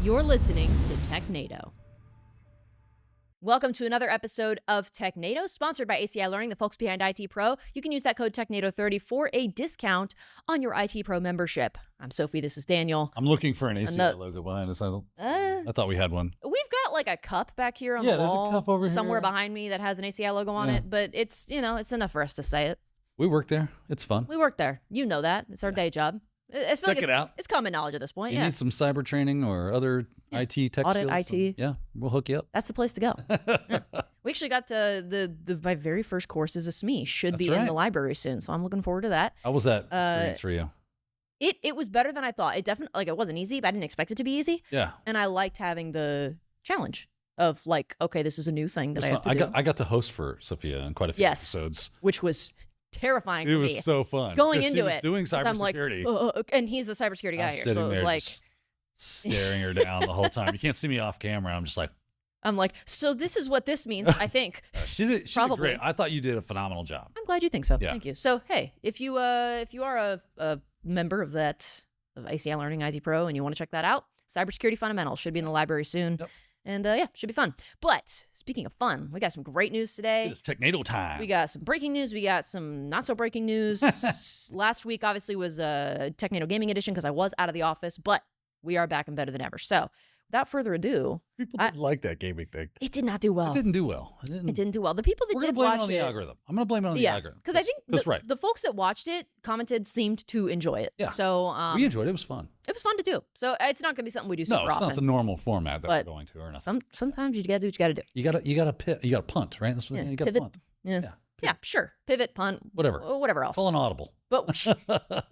You're listening to Technado. Welcome to another episode of Technado, sponsored by ACI Learning, the folks behind IT Pro. You can use that code Technado30 for a discount on your IT Pro membership. I'm Sophie. This is Daniel. I'm looking for an ACI logo behind us. I thought we had one. We've got like a cup back here on the wall. There's a cup over somewhere here behind me that has an ACI logo on it, but it's, it's enough for us to say it. We work there. It's fun. We work there. You know that. It's our day job. I feel Check it out. It's common knowledge at this point. You need some cyber training or other IT tech audit skills? IT. Yeah, we'll hook you up. That's the place to go. We actually got to my very first course as a SME should be in the library soon, so I'm looking forward to that. How was that experience for you? It was better than I thought. It definitely it wasn't easy, but I didn't expect it to be easy. Yeah, and I liked having the challenge of okay, this is a new thing that I have to do. I got to host for Sophia in quite a few episodes, which was terrifying for me. It was so fun. Going into it. Doing cybersecurity. I'm like, and he's the cybersecurity guy here. So it was like staring her down the whole time. You can't see me off camera. I'm like, so this is what this means, I think. She did great. I thought you did a phenomenal job. I'm glad you think so. Yeah. Thank you. So, hey, if you are a member of ACI Learning IT Pro and you want to check that out, Cybersecurity Fundamentals should be in the library soon. Yep. And should be fun. But speaking of fun, we got some great news today. It's Technado time. We got some breaking news. We got some not so breaking news. Last week, obviously, was Technado Gaming Edition because I was out of the office, but we are back and better than ever. So without further ado, people didn't like that gaming thing. It did not do well. It didn't do well. It didn't do well. The people that We're did blame watch it on the algorithm. I'm going to blame it on the algorithm. Because I think the folks that watched it commented seemed to enjoy it. Yeah. So we enjoyed it. It was fun. It was fun to do. So it's not going to be something we do super often. No, it's not the normal format that we're going to or nothing. Sometimes you got to do what you got to do. You got to punt, right? That's what you got to punt. Yeah, sure. Pivot, punt, whatever else. Call an audible. But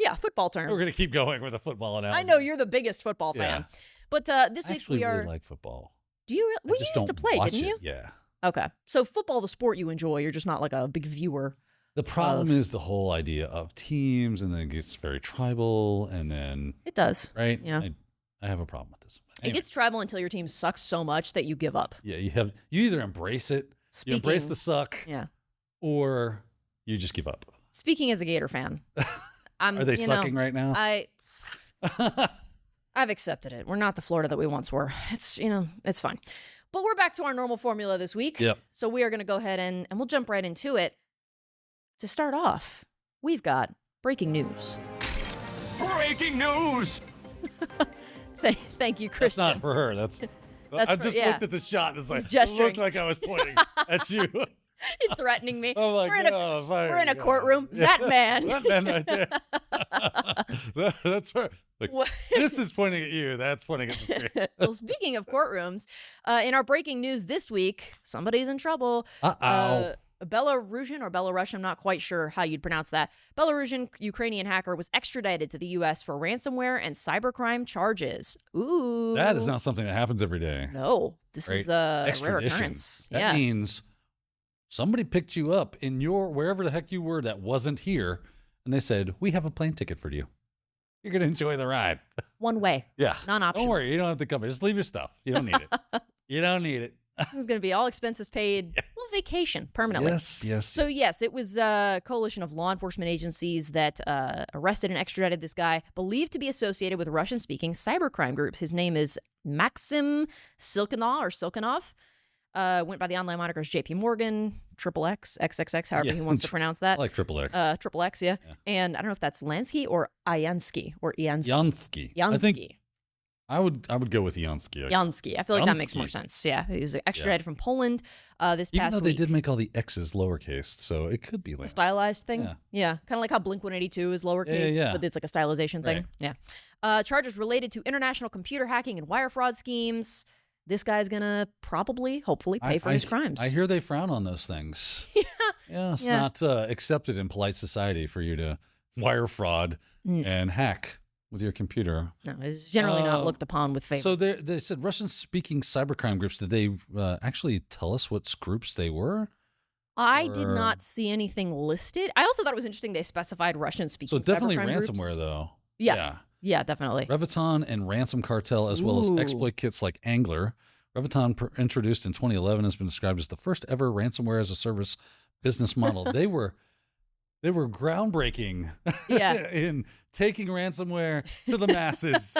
yeah, football terms. We're going to keep going with the football analogy. I know you're the biggest football fan. But this week we are. I really like football. Do you? Well, you used to play, didn't you? Yeah. Okay. So football, the sport you enjoy, you're just not like a big viewer. The problem is the whole idea of teams, and then it gets very tribal, and then it does, right? Yeah. I have a problem with this. Anyway. It gets tribal until your team sucks so much that you give up. Yeah, you either embrace it, you embrace the suck, or you just give up. Speaking as a Gator fan, are they sucking right now? I've accepted it. We're not the Florida that we once were. It's it's fine. But we're back to our normal formula this week. Yep. So we are going to go ahead and we'll jump right into it. To start off, we've got breaking news. Breaking news! Thank you, Christian. That's not for her. I just looked at the shot. It's like it looked like I was pointing at you. You're threatening me. Oh my God. We're in a courtroom. Yeah. That man. That man right there. That's her. Like, this is pointing at you. That's pointing at the screen. Well, speaking of courtrooms, in our breaking news this week, somebody's in trouble. Belarusian or Belarusian, I'm not quite sure how you'd pronounce that. Belarusian Ukrainian hacker was extradited to the U.S. for ransomware and cybercrime charges. Ooh. That is not something that happens every day. No, this is a rare occurrence. That means somebody picked you up in wherever the heck you were that wasn't here, and they said, we have a plane ticket for you. You're going to enjoy the ride. One way. Yeah. Non-optional. Don't worry. You don't have to come. Just leave your stuff. You don't need it. You don't need it. It's going to be all expenses paid. Yeah. Little vacation permanently. Yes. So yes, it was a coalition of law enforcement agencies that arrested and extradited this guy, believed to be associated with Russian-speaking cybercrime groups. His name is Maxim Silkinov. Went by the online monikers JP Morgan, XXX, XXX, however he wants to pronounce that. I like XXX. XXX, yeah. And I don't know if that's Lansky or Iansky or Iansky. Yansky. I think I would go with Yansky. Yansky. I feel like that makes more sense. Yeah. He was extradited from Poland this past week. Even though they did make all the X's lowercase, so it could be like a stylized thing. Yeah. Kind of like how Blink-182 is lowercase, but it's like a stylization thing. Right. Yeah. Charges related to international computer hacking and wire fraud schemes. This guy's going to hopefully pay for his crimes. I hear they frown on those things. Yeah, it's not accepted in polite society for you to wire fraud and hack with your computer. No, it's generally not looked upon with favor. So they said Russian-speaking cybercrime groups. Did they actually tell us what groups they were? I did not see anything listed. I also thought it was interesting they specified Russian-speaking cybercrime groups. So definitely ransomware, groups. Though. Yeah, definitely. Reviton and Ransom Cartel, as well as exploit kits like Angler. Reviton, introduced in 2011, has been described as the first ever ransomware as a service business model. They were groundbreaking in taking ransomware to the masses.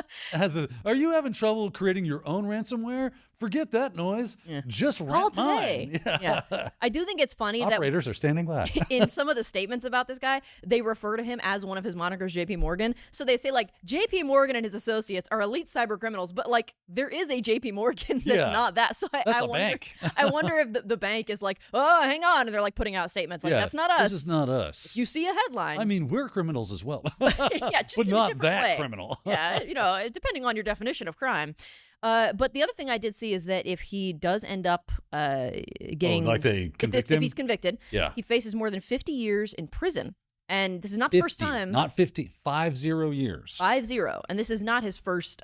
Are you having trouble creating your own ransomware? Forget that noise. Yeah. Just Call rent mine. today. Yeah. I do think it's funny that operators are standing by. in some of the statements about this guy, they refer to him as one of his monikers, JP Morgan. So they say like JP Morgan and his associates are elite cyber criminals, but like there is a JP Morgan that's not that. So I wonder, bank. I wonder if the bank is like, oh, hang on. And they're like putting out statements like, that's not us. This is not us. If you see a headline. I mean, we're criminals as well. Yeah, just but in a not different that way. criminal. Yeah, depending on your definition of crime. But the other thing I did see is that if he does end up getting, like they convict if him? he's convicted, he faces more than 50 years in prison. And this is not the first time. Not 50, 50 years. 50. And this is not his first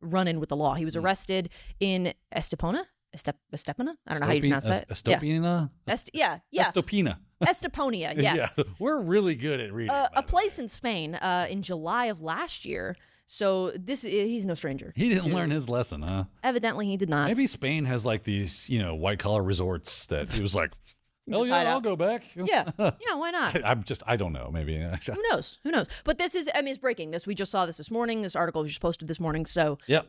run-in with the law. He was arrested in Estepona? Estepona? I don't know how you pronounce that. Estopina? Yeah. Estopina. Esteponia, yes. Yeah. We're really good at reading. A place in Spain in July of last year. So he's no stranger. He didn't learn his lesson, huh? Evidently, he did not. Maybe Spain has like these, white collar resorts that he was like, hell yeah, I'll go back. Yeah, why not? I don't know. Maybe. Who knows? But this is, it's breaking. We just saw this morning. This article was just posted this morning. So, yep.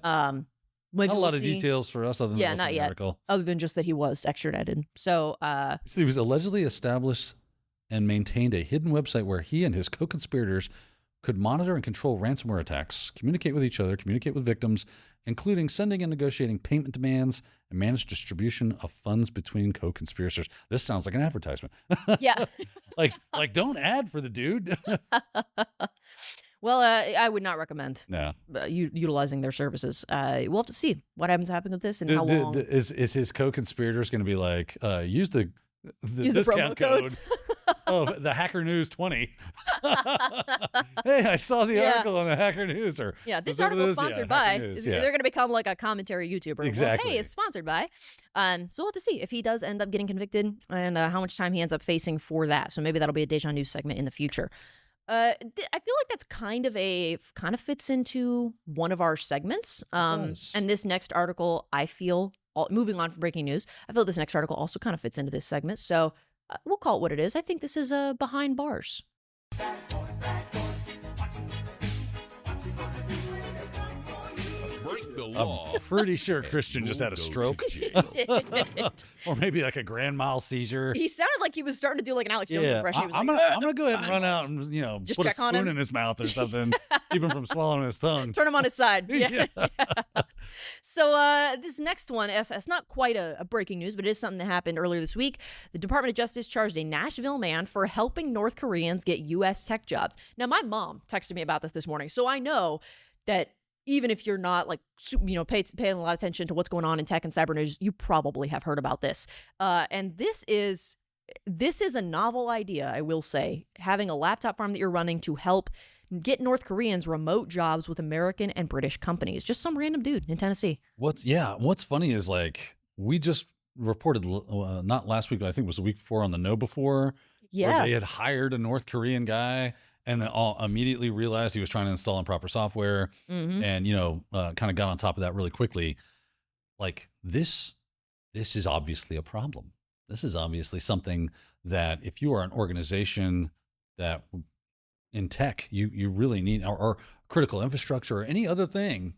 Maybe not a lot of details for us other than not yet. article. Other than just that he was extradited. So, he was allegedly established and maintained a hidden website where he and his co-conspirators could monitor and control ransomware attacks, communicate with each other, communicate with victims, including sending and negotiating payment demands and manage distribution of funds between co-conspirators. This sounds like an advertisement. Yeah. like don't ad for the dude. Well, I would not recommend utilizing their services. We'll have to see what happens with this and how long. Is his co-conspirators going to be like, use the promo discount code? Oh, the Hacker News 20. Hey, I saw the article on the Hacker News. This article is sponsored by. News, They're going to become like a commentary YouTuber. Exactly. Well, hey, it's sponsored by. So we'll have to see if he does end up getting convicted and how much time he ends up facing for that. So maybe that'll be a Deja News segment in the future. I feel like that's kind of fits into one of our segments. And this next article, I feel, moving on from breaking news, I feel this next article also kind of fits into this segment. So we'll call it what it is. I think this is Behind Bars. I'm pretty sure Christian just had a stroke. Or maybe like a grand mal seizure. He sounded like he was starting to do like an Alex Jones impression. He was I'm gonna go ahead and run out and just put a check on spoon him in his mouth or something, keep him from swallowing his tongue. Turn him on his side. Yeah. So this next one, it's not quite a breaking news, but it is something that happened earlier this week. The Department of Justice charged a Nashville man for helping North Koreans get U.S. tech jobs. Now, my mom texted me about this morning, so I know that even if you're not paying a lot of attention to what's going on in tech and cyber news, you probably have heard about this. And this is a novel idea, I will say, having a laptop farm that you're running to help get North Koreans remote jobs with American and British companies. Just some random dude in Tennessee. What's funny is like we just reported not last week, but I think it was the week before on the Know Before. Yeah, where they had hired a North Korean guy and then all immediately realized he was trying to install improper software and kind of got on top of that really quickly. Like this is obviously a problem. This is obviously something that if you are an organization that in tech you really need, or critical infrastructure or any other thing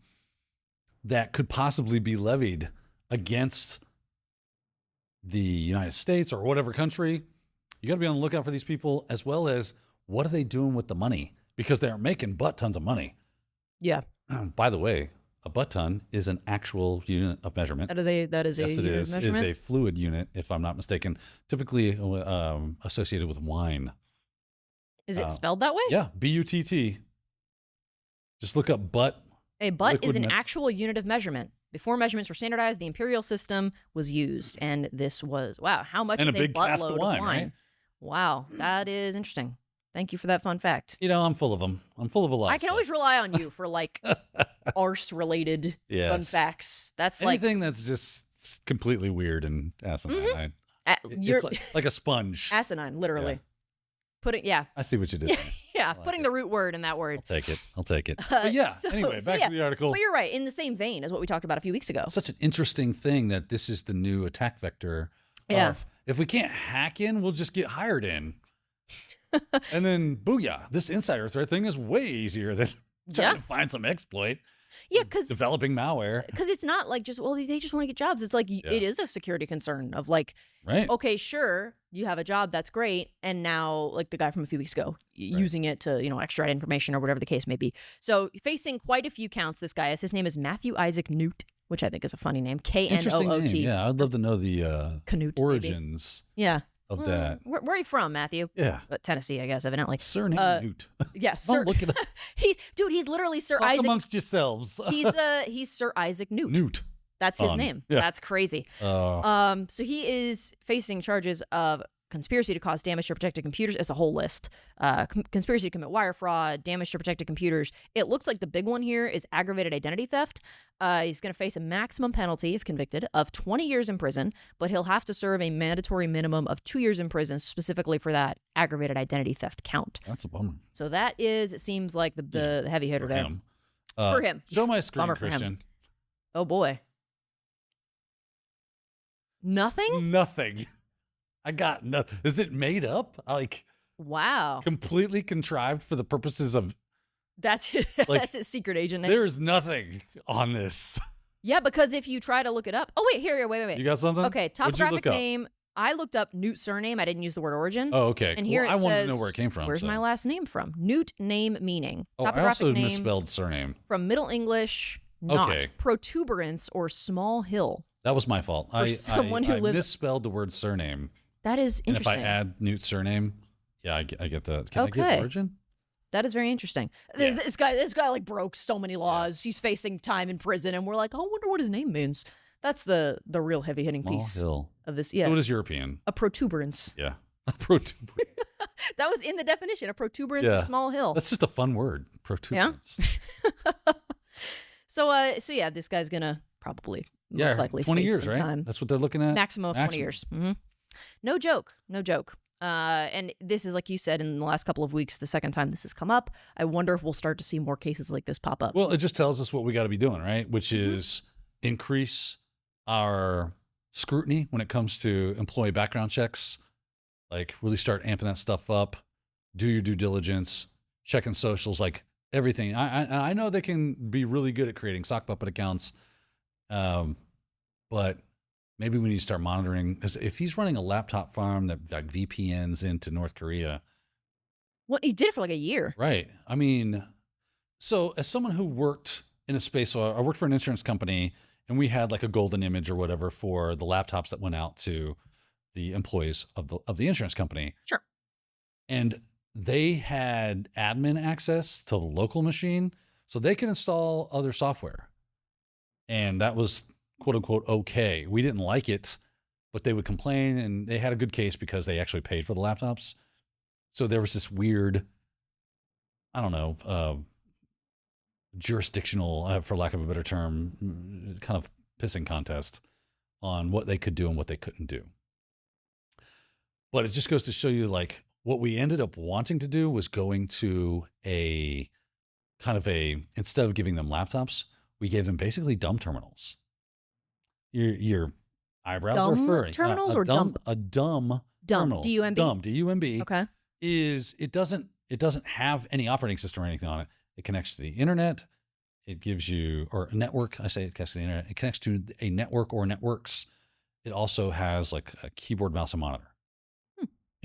that could possibly be levied against the United States or whatever country, you got to be on the lookout for these people, as well as what are they doing with the money? Because they're making butt tons of money. Yeah. By the way, a butt ton is an actual unit of measurement. That is a yes, unit it is. of measurement? It is a fluid unit, if I'm not mistaken, typically associated with wine. Is it spelled that way? Yeah, B-U-T-T. Just look up butt. A butt is an actual unit of measurement. Before measurements were standardized, the imperial system was used, and this was, wow, how much is a big cask buttload of wine, of wine? right? Wow, that is interesting. Thank you for that fun fact. I'm full of them. I'm full of a lot. I can always rely on you for like arse-related fun facts. That's anything that's just completely weird and asinine. It's like a sponge. Asinine, literally. Yeah. I see what you did. Putting the root word in that word. I'll take it. But anyway, back to the article. But you're right, in the same vein as what we talked about a few weeks ago. Such an interesting thing that this is the new attack vector. Yeah. Of, if we can't hack in, we'll just get hired in. And then, booyah, this insider threat thing is way easier than trying Yeah. to find some exploit. Yeah, because Developing malware. it's not like just, well, they just want to get jobs. It's like it is a security concern of like, Right. okay, sure, you have a job, that's great, and now like the guy from a few weeks ago using it to extract information or whatever the case may be. So facing quite a few counts, this guy is. His name is Matthew Isaac Newt, which I think is a funny name. Interesting name. Knoot. Yeah, I'd love to know the Knut, origins yeah of that. Where are you from, Matthew? Yeah. Tennessee, I guess, evidently. Surname Newt. Yeah, Sir. I'll look it up. He's literally Sir Talk Isaac. amongst yourselves. He's Sir Isaac Newt. Newt. That's his name. Yeah. That's crazy. So he is facing charges of conspiracy to cause damage to protected computers. It's a whole list. Conspiracy to commit wire fraud, damage to protected computers. It looks like the big one here is aggravated identity theft. He's going to face a maximum penalty, if convicted, of 20 years in prison, but he'll have to serve a mandatory minimum of 2 years in prison specifically for that aggravated identity theft count. That's a bummer. So that is, it seems like the heavy hitter there. Him. For him. Show my screen, Bummer for him. Christian. Oh, boy. Nothing? Nothing. I got nothing. Is it made up? Like Wow. completely contrived for the purposes of That's that's his secret agent name. there's nothing on this. Yeah, because if you try to look it up. Oh, wait. You got something? Okay, What'd you topographic look up? name. I looked up Newt surname. I didn't use the word origin. Oh, okay. And here I it wanted says, to know where it came from. Where's so. my last name from? Newt name meaning. Oh, I Topographic also name misspelled surname. from Middle English, not Okay. protuberance or small hill. That was my fault. I someone who lived- misspelled the word surname. That is And if interesting. I add Newt's surname, yeah, I get that. Can I Okay. get origin? That is very interesting. Yeah. This guy like broke so many laws. He's facing time in prison, and we're like, oh, I wonder what his name means. That's the real heavy hitting Small piece hill. of this. Yeah, So it is European. a protuberance. Yeah. Protuberance. That was in the definition, a protuberance Yeah. or small hill. That's just a fun word. Protuberance. So yeah, this guy's gonna probably most likely 20 face years, some right? time. That's what they're looking at. Maximum of 20 years. No joke. And this is, like you said, in the last couple of weeks, the second time this has come up. I wonder if we'll start to see more cases like this pop up. Well, it just tells us what we got to be doing, right? Which Mm-hmm. is increase our scrutiny when it comes to employee background checks. Like really start amping that stuff up. Do your due diligence, checking socials, like everything. I know they can be really good at creating sock puppet accounts, but maybe we need to start monitoring, because if he's running a laptop farm that like VPNs into North Korea, What, he did it for like a year. right? I mean, so as someone who worked in a space, so I worked for an insurance company, and we had like a golden image or whatever for the laptops that went out to the employees of the insurance company. Sure. And they had admin access to the local machine, so they could install other software. And that was quote unquote okay. We didn't like it, but they would complain, and they had a good case because they actually paid for the laptops. So there was this weird, I don't know, jurisdictional, for lack of a better term, kind of pissing contest on what they could do and what they couldn't do. But it just goes to show you, like, what we ended up wanting to do was going to a kind of instead of giving them laptops, we gave them basically dumb terminals. Your eyebrows Dumb are furry. terminals a or dumb? dumb? A dumb. Dumb. Terminals. D-U-M-B? Dumb. D-U-M-B. Okay. Is it doesn't have any operating system or anything on it. It connects to the internet. It gives you, or a network. I say it connects to the internet. It connects to a network or networks. It also has like a keyboard, mouse, and monitor.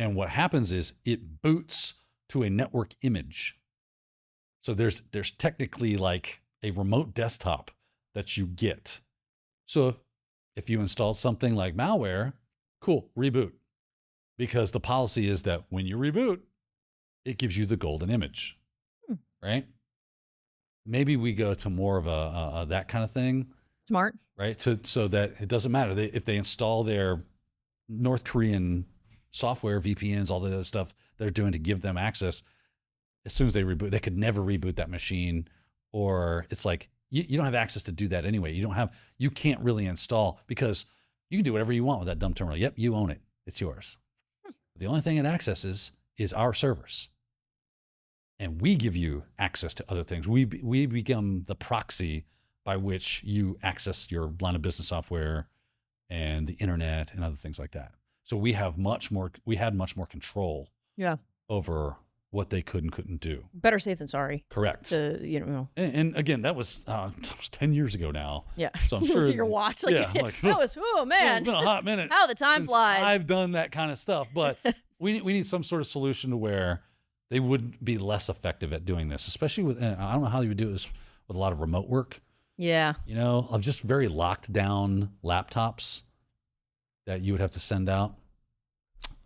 And what happens is it boots to a network image. So there's technically like a remote desktop that you get. So if you install something like malware, cool, reboot. Because the policy is that when you reboot, it gives you the golden image, right? Maybe we go to more of a that kind of thing, Smart. right? So that it doesn't matter. If they install their North Korean software, VPNs, all the other stuff they're doing to give them access, as soon as they reboot, they could never reboot that machine. Or it's like, you don't have access to do that anyway. You can't really install, because you can do whatever you want with that dumb terminal. Yep, you own it. It's yours. The only thing it accesses is our servers. And we give you access to other things. We become the proxy by which you access your line of business software and the internet and other things like that. So we had much more control Yeah. over what they could and couldn't do. Better safe than sorry. Correct. And again, that was 10 years ago now. Yeah. So I'm You sure. looked at your watch. Like, yeah. that was, oh, man. It's been a hot minute. How the time since flies. I've done that kind of stuff. But we need some sort of solution to where they would be less effective at doing this, especially with, I don't know how you would do this with a lot of remote work. Yeah. Of just very locked down laptops that you would have to send out.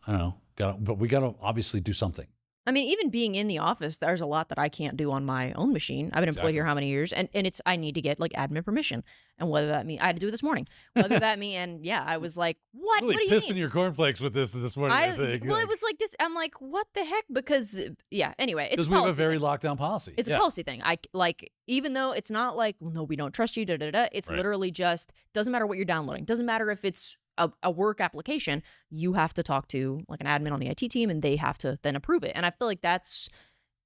I don't know. But we got to obviously do something. I mean, even being in the office, there's a lot that I can't do on my own machine. I've been employed here how many years? And I need to get like admin permission. And whether that means, I had to do it this morning. Whether that mean, and yeah, I was like, what? Really what do you pissed mean? in your cornflakes with this morning, I think. Well, it was like this. I'm like, what the heck? Because, yeah, anyway, it's because we have a very locked down policy. It's a policy thing. Even though it's not like, well, no, we don't trust you, it's literally just, doesn't matter what you're downloading. Doesn't matter if it's a work application, you have to talk to like an admin on the IT team and they have to then approve it. And I feel like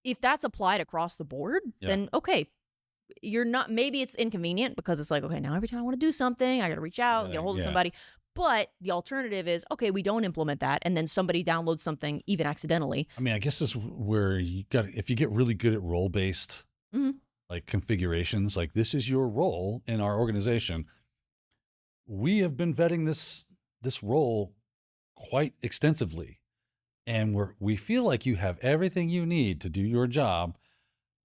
if that's applied across the board, then okay, you're not, maybe it's inconvenient because it's like, okay, now every time I want to do something, I got to reach out, get a hold of somebody. But the alternative is, okay, we don't implement that. And then somebody downloads something even accidentally. I mean, I guess this is where if you get really good at role-based like configurations, like this is your role in our organization. We have been vetting this role quite extensively, and we feel like you have everything you need to do your job.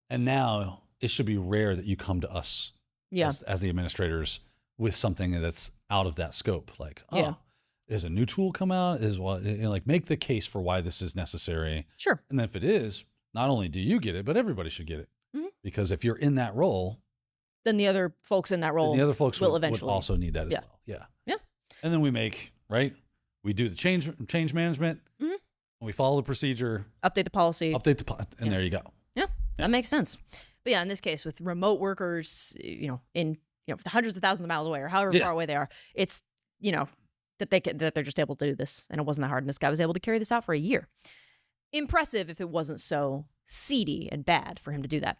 And now it should be rare that you come to us as the administrators with something that's out of that scope. Like, is a new tool come out? Like make the case for why this is necessary. Sure. And then if it is, not only do you get it, but everybody should get it. Because if you're in that role, then the other folks in that role will eventually would also need that as well. Yeah. And then we do the change management. And we follow the procedure. Update the policy. And there you go. Yeah, that makes sense. But yeah, in this case, with remote workers, in hundreds of thousands of miles away or however far away they are, it's that they're just able to do this, and it wasn't that hard. And this guy was able to carry this out for a year. Impressive if it wasn't so seedy and bad for him to do that.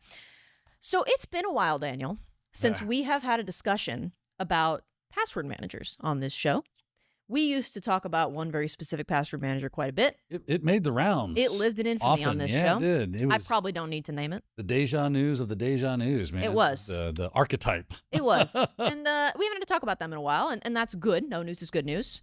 So it's been a while, Daniel, since we have had a discussion about password managers on this show. We used to talk about one very specific password manager quite a bit. It made the rounds. It lived in infamy on this show. It did. I probably don't need to name it. The deja news of the deja news, man. It was. The archetype. It was. And we haven't had to talk about them in a while, and that's good. No news is good news.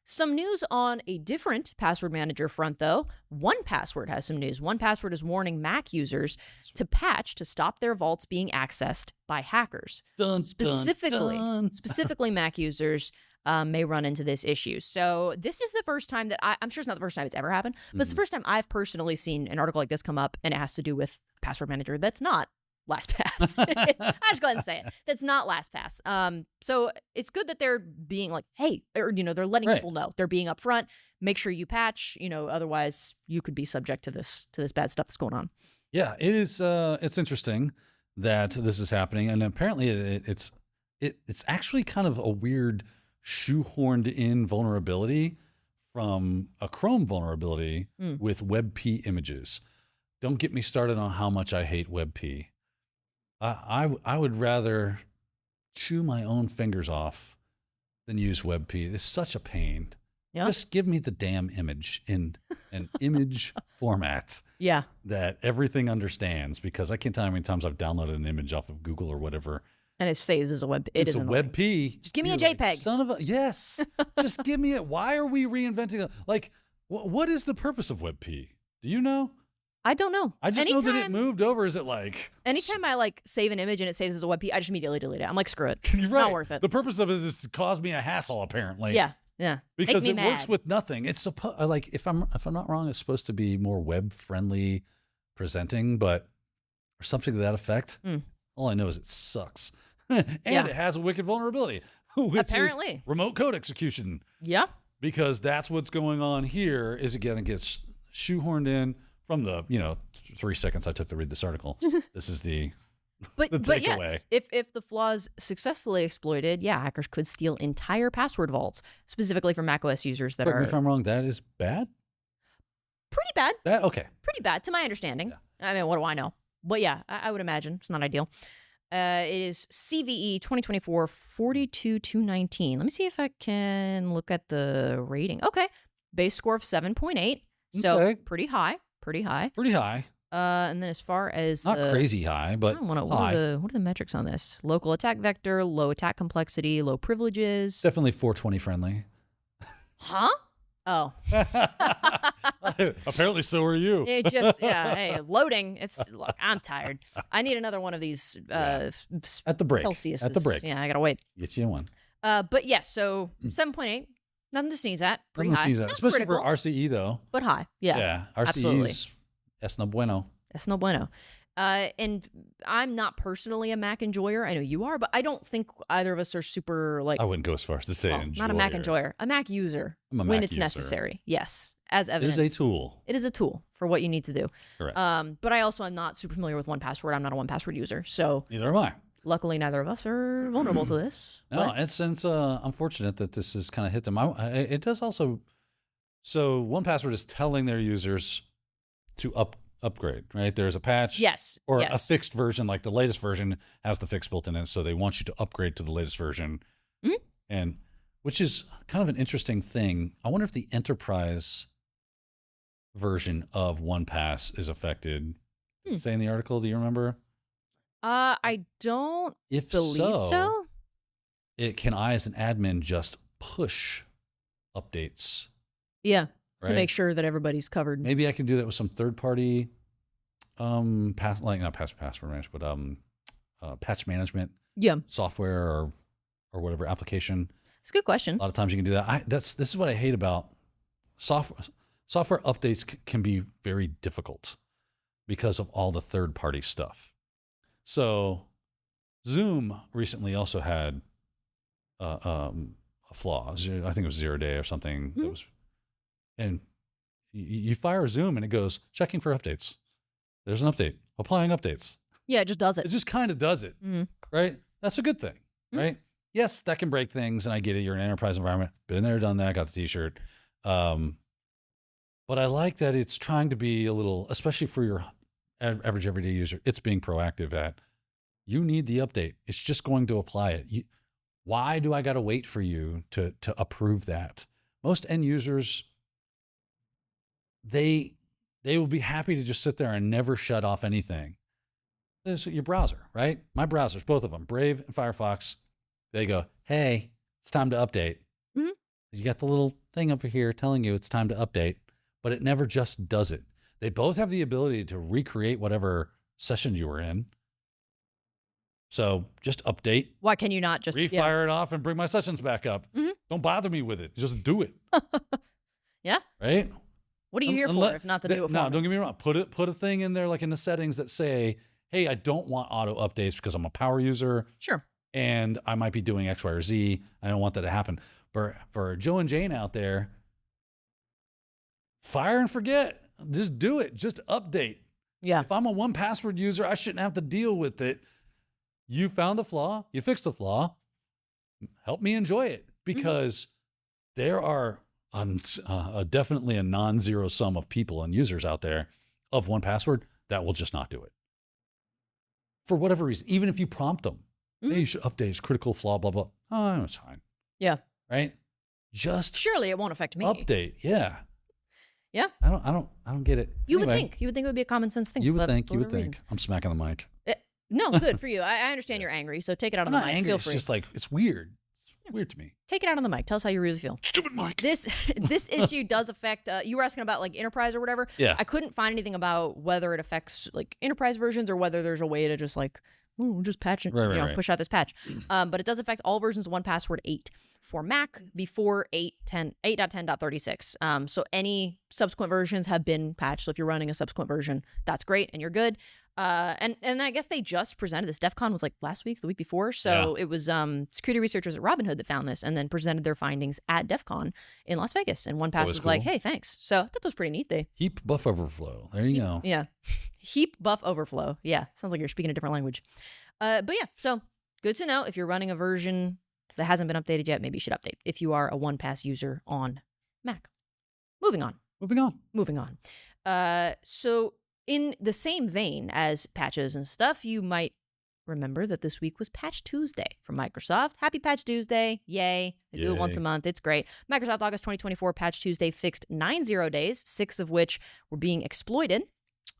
Some news on a different password manager front, though. 1Password has some news. 1Password is warning Mac users to patch to stop their vaults being accessed by hackers. Specifically Mac users may run into this issue. So this is the first time that I'm sure it's not the first time it's ever happened, but it's the first time I've personally seen an article like this come up, and it has to do with a password manager that's not LastPass. I just go ahead and say it. That's not LastPass. So it's good that they're being like, hey, or they're letting people know. They're being upfront. Make sure you patch. Otherwise you could be subject to this bad stuff that's going on. Yeah, it is. It's interesting that this is happening, and apparently it's actually kind of a weird shoehorned in vulnerability from a Chrome vulnerability with WebP images. Don't get me started on how much I hate WebP. I would rather chew my own fingers off than use WebP. It's such a pain. Yeah. Just give me the damn image in an image format that everything understands, because I can't tell you how many times I've downloaded an image off of Google or whatever. And it saves as a web. It's a WebP. Just give me a JPEG. Like, son of a, yes. Just give me it. Why are we reinventing it? Like, what is the purpose of WebP? Do you know? I don't know. I just know that it moved over. Is it like... Anytime I save an image and it saves as a WebP, I just immediately delete it. I'm like, screw it. It's right. not worth it. The purpose of it is to cause me a hassle, apparently. Yeah. Because it works with nothing. It's supposed if I'm not wrong, it's supposed to be more web friendly presenting, but or something to that effect. All I know is it sucks. And it has a wicked vulnerability, which apparently is remote code execution. Yeah. Because that's what's going on here. Is again, it gets shoehorned in from the 3 seconds I took to read this article. This is the takeaway. Yes, if the flaws successfully exploited, hackers could steal entire password vaults, specifically for macOS users that If I'm wrong, that is bad? Pretty bad. Okay. Pretty bad, to my understanding. Yeah. I mean, what do I know? But yeah, I would imagine it's not ideal. It is CVE 2024 42219. Let me see if I can look at the rating. Okay. Base score of 7.8. So pretty high. pretty high. Pretty high. And then as far as Not crazy high, but what high. are the metrics on this? Local attack vector, low attack complexity, low privileges. Definitely 420 friendly. Huh? Oh. Apparently, so are you. It just, hey, loading. Look, I'm tired. I need another one of these At the break. Celsius. At the break. Yeah, I gotta wait. Get you one. But yes, so 7.8. Nothing to sneeze at. Pretty Nothing to high. sneeze at. Not Especially critical, for RCE, though. but high. Yeah. Yeah. absolutely. RCE's es no bueno. That's no bueno. And I'm not personally a Mac enjoyer. I know you are, but I don't think either of us are super like. I wouldn't go as far as to say not a Mac enjoyer, a Mac user I'm a when Mac it's user. necessary. Yes, as evidence. It is a tool. It is a tool for what you need to do. Correct. But I also am not super familiar with 1Password. I'm not a 1Password user, so Neither am I. luckily neither of us are vulnerable to this. No, but- it's unfortunate that this has kind of hit them. It does also. So 1Password is telling their users to upgrade, right? There's a patch, yes, or yes. a fixed version, like the latest version has the fix built in it, so they want you to upgrade to the latest version, and which is kind of an interesting thing. I wonder if the enterprise version of 1Pass is affected. Does it say in the article? Do you remember? I don't If believe so. Can I, as an admin, just push updates? Yeah, Right? to make sure that everybody's covered. Maybe I can do that with some third-party not password management, but patch management Yeah, software or whatever application. it's a good question. A lot of times you can do that. This is what I hate about software. Software updates can be very difficult because of all the third-party stuff. So Zoom recently also had a flaw. I think it was 0 day or something. That was, and you fire Zoom and it goes checking for updates. There's an update, applying updates. Yeah, it just does It it. just kind of does it, right? That's a good thing, right? Yes, that can break things, and I get it. You're in an enterprise environment. Been there, done that. Got the T-shirt. But I like that it's trying to be a little, especially for your average everyday user, it's being proactive at, you need the update. It's just going to apply it. Why do I got to wait for you to approve that? Most end users, they will be happy to just sit there and never shut off anything. There's your browser, right? My browsers, both of them, Brave and Firefox, they go, hey, it's time to update. You got the little thing over here telling you it's time to update, but it never just does it. They both have the ability to recreate whatever session you were in. So just update. Why can you not just Refire it off and bring my sessions back up. Don't bother me with it. Just do it. Yeah. Right? What are you here for if not to do it for No, me? don't get me wrong. Put a thing in there like in the settings that say, hey, I don't want auto updates because I'm a power user. Sure. And I might be doing X, Y, or Z. I don't want that to happen. For Joe and Jane out there, fire and forget. Just do it. Just update. Yeah. If I'm a 1Password user, I shouldn't have to deal with it. You found the flaw. You fixed the flaw. Help me enjoy it, because there are definitely a non-zero sum of people and users out there of 1Password that will just not do it for whatever reason. Even if you prompt them, hey, you should update. It's critical flaw. Blah blah. Oh, it's fine. Yeah. Right. Just Surely it won't affect me. update. Yeah. Yeah. I don't get it. You would Anyway, think. You would think it would be a common sense thing. You would but think. for You would whatever think. I'm smacking the mic. reason- No, good for you. I understand you're angry, so take it out I'm on the not mic. angry. Feel It's free. just like, it's weird. It's weird to me. Take it out on the mic. Tell us how you really feel. Stupid mic. This issue does affect. You were asking about like enterprise or whatever. Yeah. I couldn't find anything about whether it affects like enterprise versions or whether there's a way to just like, just patch it, Right. push out this patch. But it does affect all versions of 1Password 8 for Mac before 8.10.36. So any subsequent versions have been patched. So if you're running a subsequent version, that's great and you're good. And I guess they just presented this. DEF CON was like last week, the week before. So it was security researchers at Robinhood that found this and then presented their findings at DEF CON in Las Vegas. And 1Pass was like, cool. hey, thanks. So I thought that was pretty neat. Heap buff overflow. There you go. Yeah. Heap buff overflow. Yeah. Sounds like you're speaking a different language. But yeah, so good to know if you're running a version that hasn't been updated yet, maybe you should update if you are a 1Pass user on Mac. Moving on. So in the same vein as patches and stuff, you might remember that this week was Patch Tuesday from Microsoft. Happy Patch Tuesday. Yay. They do it once a month. It's great. Microsoft August 2024 Patch Tuesday fixed 9 0 days, 6 of which were being exploited.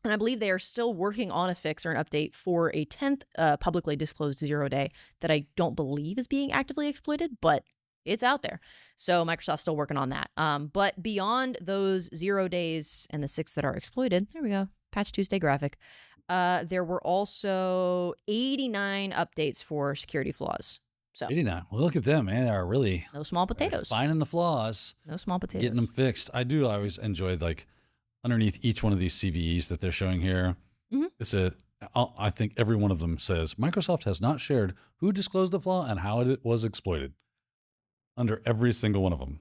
And I believe they are still working on a fix or an update for a 10th publicly disclosed 0 day that I don't believe is being actively exploited, but it's out there. So Microsoft's still working on that. But beyond those 0 days and the 6 that are exploited, there we go, Patch Tuesday graphic, there were also 89 updates for security flaws. So 89. Well, look at them, man. They are really no small potatoes. Finding the flaws. No small potatoes. Getting them fixed. I always enjoy like underneath each one of these CVEs that they're showing here. I think every one of them says Microsoft has not shared who disclosed the flaw and how it was exploited under every single one of them.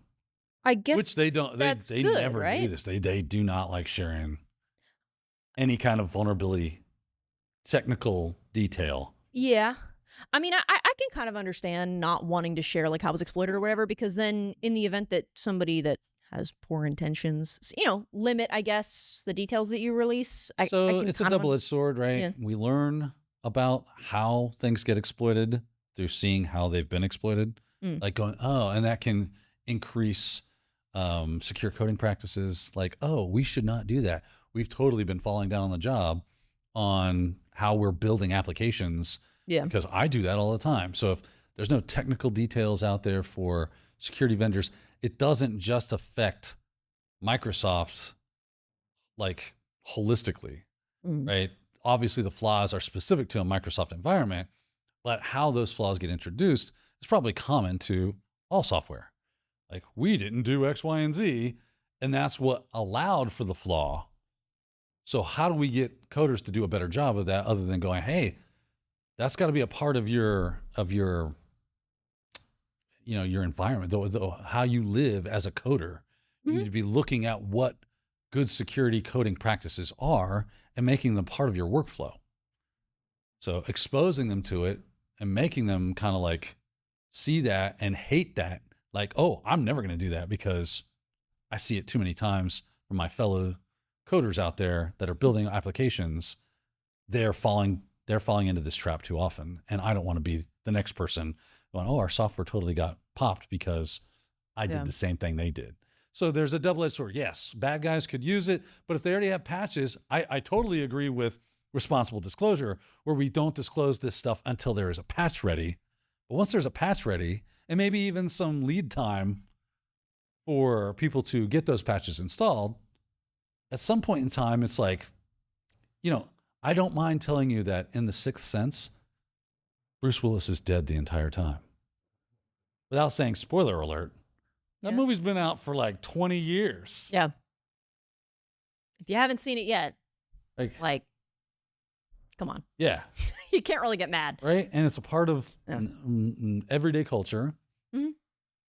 I guess which they don't. They good, never right? do this. They do not like sharing any kind of vulnerability, technical detail. Yeah. I mean, I can kind of understand not wanting to share like how it was exploited or whatever, because then in the event that somebody that has poor intentions, limit, I guess, the details that you release. So it's a double-edged sword, right? Yeah. We learn about how things get exploited through seeing how they've been exploited. Like going, and that can increase secure coding practices. Like, we should not do that. We've totally been falling down on the job on how we're building applications. Yeah. Because I do that all the time. So if there's no technical details out there for security vendors, it doesn't just affect Microsoft like holistically, right? Obviously the flaws are specific to a Microsoft environment, but how those flaws get introduced is probably common to all software. Like we didn't do X, Y, and Z, and that's what allowed for the flaw. So how do we get coders to do a better job of that other than going, hey, that's got to be a part of your your environment, how you live as a coder. You need to be looking at what good security coding practices are and making them part of your workflow. So exposing them to it and making them kind of like see that and hate that. Like, I'm never going to do that because I see it too many times from my fellow coders out there that are building applications. They're falling into this trap too often. And I don't want to be the next person going, our software totally got popped because I did the same thing they did. So there's a double-edged sword. Yes, bad guys could use it, but if they already have patches, I totally agree with responsible disclosure where we don't disclose this stuff until there is a patch ready. But once there's a patch ready, and maybe even some lead time for people to get those patches installed, at some point in time, it's like, I don't mind telling you that in The Sixth Sense, Bruce Willis is dead the entire time. Without saying spoiler alert, that movie's been out for like 20 years. Yeah. If you haven't seen it yet, like come on. Yeah. You can't really get mad. Right? And it's a part of everyday culture.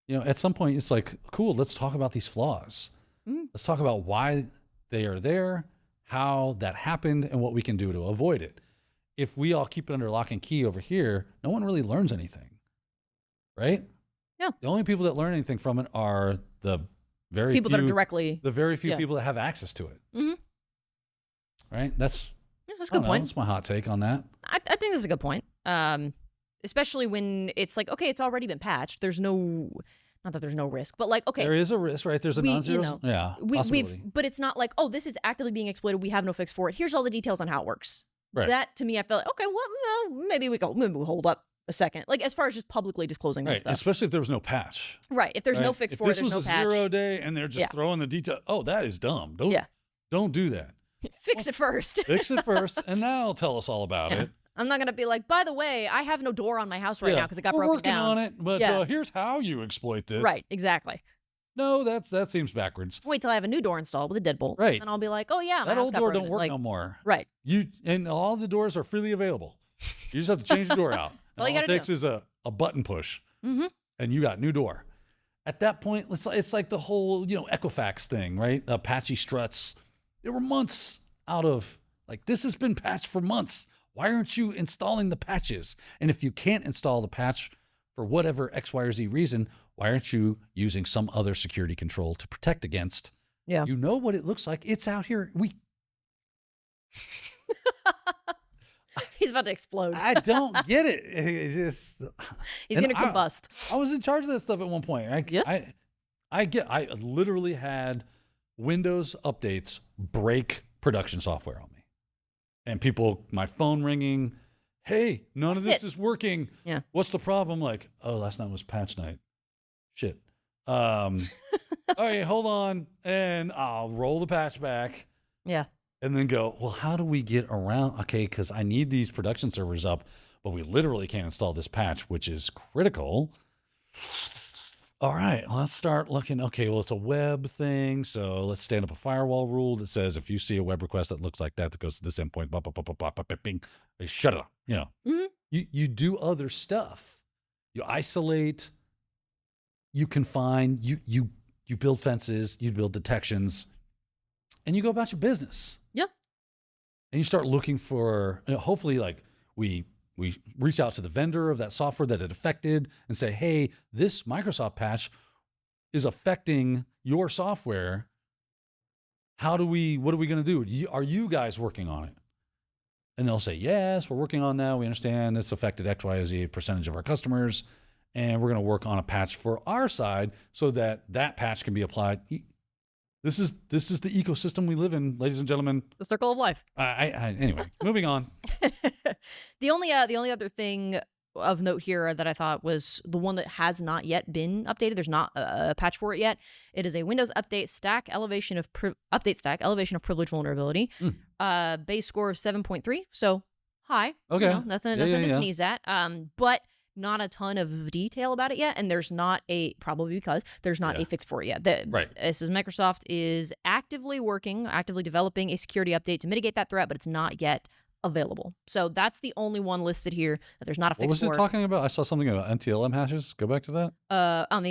At some point it's like, cool, let's talk about these flaws. Let's talk about why they are there, how that happened, and what we can do to avoid it. If we all keep it under lock and key over here, no one really learns anything, right? Yeah. The only people that learn anything from it are the very people few, that are directly, the very few people that have access to it. Right? That's a good point. That's my hot take on that. I think that's a good point. Especially when it's like, okay, it's already been patched. There's no, not that there's no risk, but like, okay. There is a risk, right? There's a non-zero. Possibility. But it's not like, this is actively being exploited. We have no fix for it. Here's all the details on how it works. Right. That to me, I felt like, okay, well, maybe we hold up a second. Like as far as just publicly disclosing that stuff. Especially if there was no patch. Right. If there's no fix for it, there's no patch. If this was a 0 day and they're just throwing the detail, that is dumb. Don't do that. Fix it first. Fix it first, and now tell us all about it. I'm not going to be like, by the way, I have no door on my house right now because it got broken down. We're working on it, but here's how you exploit this. Right, exactly. No, that seems backwards. Wait till I have a new door installed with a deadbolt. Right. And I'll be like, my that house old got door broken. don't work no more. Right. And all the doors are freely available. You just have to change the door out. all you it takes is a button push, and you got new door. At that point, it's like the whole Equifax thing, right? Apache struts. There were months out of like this has been patched for months. Why aren't you installing the patches? And if you can't install the patch for whatever X, Y, or Z reason, why aren't you using some other security control to protect against? Yeah. You know what it looks like. It's out here. He's about to explode. I don't get it. It's just He's and going to combust. I was in charge of that stuff at one point. I literally had Windows updates break production software on me, and people, my phone ringing. Hey, none of this is working. Yeah. What's the problem? Like, oh, last night was patch night. Shit. All right, hold on, and I'll roll the patch back. Yeah. And then go, well, how do we get around? Okay, because I need these production servers up, but we literally can't install this patch, which is critical. All right, let's start looking. Okay, well, it's a web thing, so let's stand up a firewall rule that says if you see a web request that looks like that goes to this endpoint, blah, blah, blah, blah, blah, blah, blah, bing, shut it up. You know, you do other stuff. You isolate. You confine. You build fences. You build detections, and you go about your business. Yeah. And you start looking for, hopefully, like we reach out to the vendor of that software that it affected and say, hey, this Microsoft patch is affecting your software. What are we going to do? Are you guys working on it? And they'll say, yes, we're working on that. We understand it's affected X, Y, Z percentage of our customers. And we're going to work on a patch for our side so that patch can be applied. This is the ecosystem we live in, ladies and gentlemen. The circle of life. Anyway, moving on. The only other thing of note here that I thought was the one that has not yet been updated. There's not a patch for it yet. It is a Windows Update Stack elevation of privilege vulnerability. Base score of 7.3. So high. Okay. Nothing to sneeze at. But not a ton of detail about it yet, and there's not probably because there's not a fix for it yet. Right. It says Microsoft is actively developing a security update to mitigate that threat, but it's not yet available. So that's the only one listed here that there's not a fix for. What was it talking about? I saw something about NTLM hashes. Go back to that. On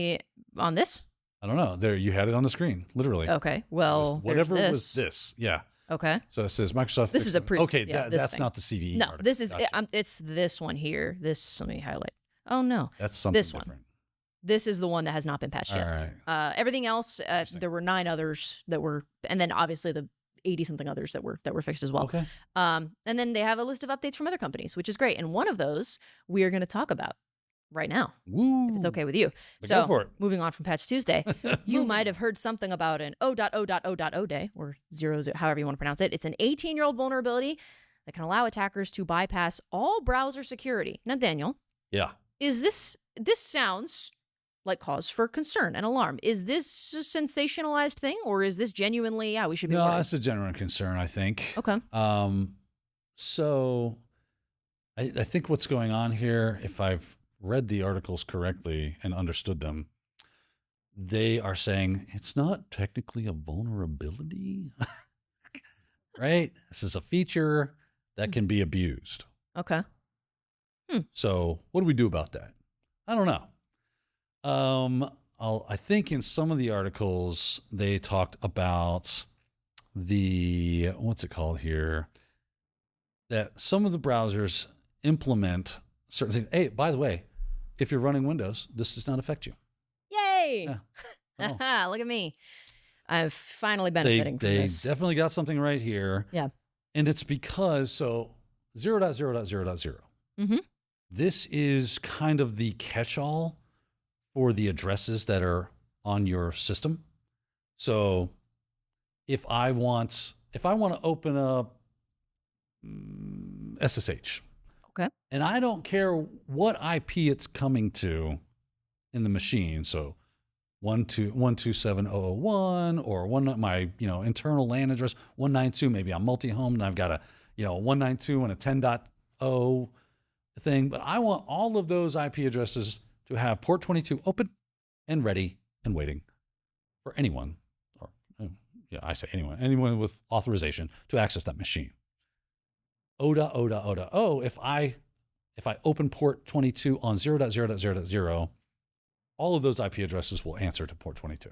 this? I don't know. There, you had it on the screen, literally. Okay. Well, whatever was this. Yeah. Okay. So it says Microsoft. This is a that's not the CVE. No, article. this is Gotcha. it's this one here. Let me highlight. Oh no, that's something this different. One. This is the one that has not been patched yet. All right. Everything else, there were 9 others that were, and then obviously the 80-something others that were fixed as well. Okay. And then they have a list of updates from other companies, which is great. And one of those we are going to talk about right now, if it's okay with you. So go for it. Moving on from Patch Tuesday, you might have heard something about an O.O.O.O day, or 00, however you want to pronounce it. It's an 18-year-old vulnerability that can allow attackers to bypass all browser security. Now, Daniel. Yeah. Is this sounds like cause for concern and alarm? Is this a sensationalized thing, or is this genuinely, we should be worried? No, it's a genuine concern, I think. Okay. So I think what's going on here, if I've read the articles correctly and understood them, they are saying it's not technically a vulnerability, right? This is a feature that can be abused. Okay. So what do we do about that? I don't know. I think in some of the articles they talked about what's it called here? That some of the browsers implement certain things. Hey, by the way, if you're running Windows, this does not affect you. Yay! Yeah. Oh. Look at me. I've finally benefiting from this. They definitely got something right here. Yeah. And it's because, 0.0.0.0. Mm-hmm. This is kind of the catch-all for the addresses that are on your system. So if I want to open up SSH, okay, and I don't care what IP it's coming to in the machine, so 127.0.0.1 or my internal LAN address 192. Maybe I'm multi-home and I've got a 192 and a 10.0 thing, but I want all of those IP addresses to have port 22 open and ready and waiting for anyone, or I say anyone with authorization to access that machine. O.O.O.O. If I open port 22 on 0.0.0.0, all of those IP addresses will answer to port 22.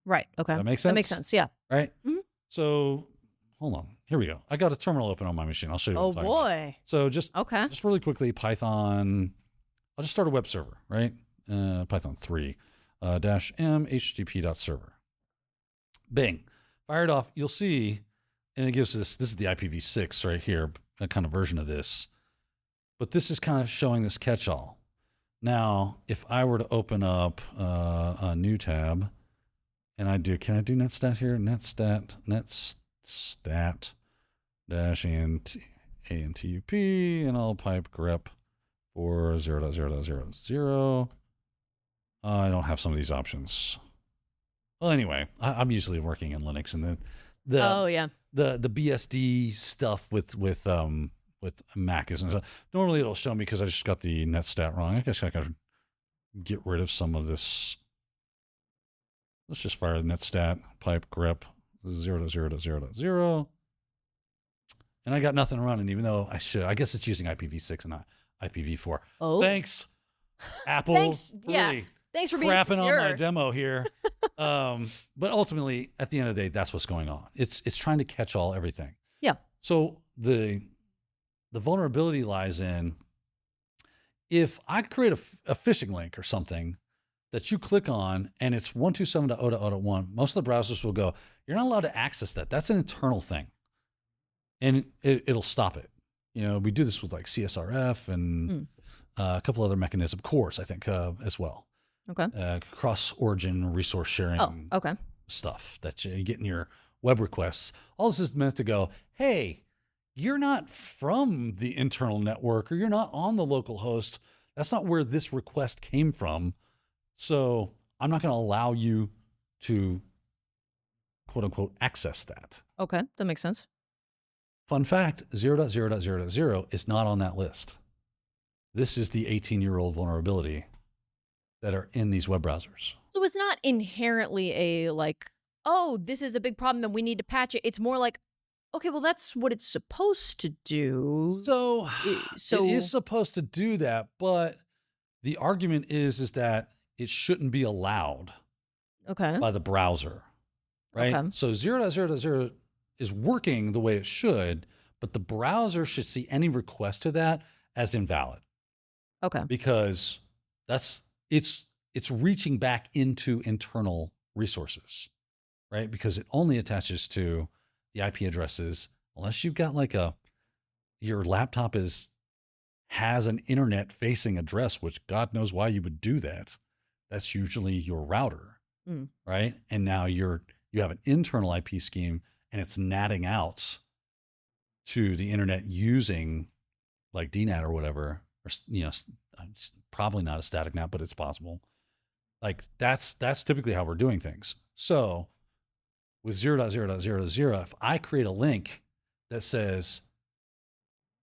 Right. Okay. That makes sense? That makes sense. Yeah. Right? Mm-hmm. So hold on. Here we go. I got a terminal open on my machine. I'll show you what I'm talking about. So just really quickly, Python. I'll just start a web server, right? Python 3 -m http.server. Bing. Fire it off. You'll see, and it gives this is the IPv6 right here. kind of version of this, but this is kind of showing this catch-all. Now, if I were to open up a new tab, and can I do netstat here? Netstat dash ANTUP, and I'll pipe grep for 0.0.0.0. I don't have some of these options. Well, anyway, I'm usually working in Linux, and the BSD stuff with Mac isn't. Normally it'll show me because I just got the netstat wrong. I guess I gotta get rid of some of this. Let's just fire the netstat pipe grep 0.0.0.0. And I got nothing running, even though I should. I guess it's using IPv6 and not IPv4. Oh, thanks, Apple. Thanks. Yeah. Really Thanks for being crapping secure. on my demo here. But ultimately, at the end of the day, that's what's going on. It's trying to catch all everything. Yeah. So the vulnerability lies in, if I create a phishing link or something that you click on and it's 127.0.0.1, most of the browsers will go, you're not allowed to access that. That's an internal thing. And it'll stop it. We do this with like CSRF and a couple other mechanisms, CORS, I think, as well. Okay. Cross-origin resource sharing stuff that you get in your web requests. All this is meant to go, hey, you're not from the internal network, or you're not on the local host. That's not where this request came from. So I'm not going to allow you to, quote unquote, access that. Okay. That makes sense. Fun fact, 0.0.0.0 is not on that list. This is the 18-year-old vulnerability that are in these web browsers. So it's not inherently a like, oh, this is a big problem and we need to patch it. It's more like, okay, well, that's what it's supposed to do. So it is supposed to do that, but the argument is that it shouldn't be allowed by the browser, right? Okay. So 0.0.0 is working the way it should, but the browser should see any request to that as invalid. Okay. Because it's reaching back into internal resources, right? Because it only attaches to the IP addresses, unless you've got like your laptop has an internet facing address, which God knows why you would do that. That's usually your router, right? And now you have an internal IP scheme, and it's natting out to the internet using like DNAT or whatever, or it's probably not a static NAT, but it's possible. Like that's typically how we're doing things. So with 0.0.0.0, if I create a link that says,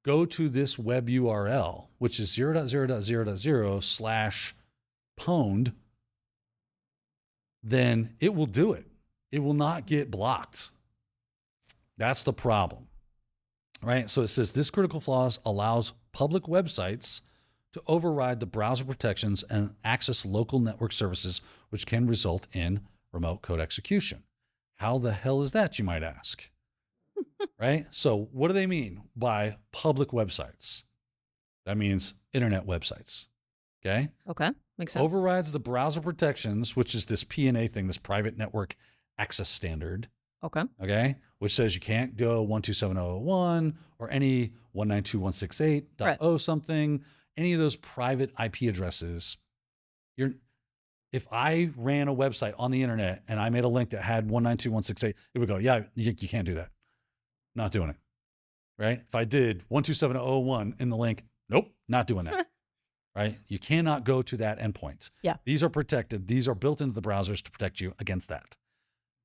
go to this web URL, which is 0.0.0.0/pwned, then it will do it. It will not get blocked. That's the problem, right? So it says this critical flaw allows public websites to override the browser protections and access local network services, which can result in remote code execution. How the hell is that, you might ask? Right? So what do they mean by public websites? That means internet websites. Okay? Okay. Makes sense. Overrides the browser protections, which is this PNA thing, this private network access standard. Okay? Which says you can't go 127.0.0.1 or any 192.168.0 something, any of those private IP addresses. If I ran a website on the internet and I made a link that had 192.168, it would go, yeah, you can't do that. Not doing it. Right? If I did 127.0.0.1 in the link, nope, not doing that. Right? You cannot go to that endpoint. Yeah. These are protected. These are built into the browsers to protect you against that.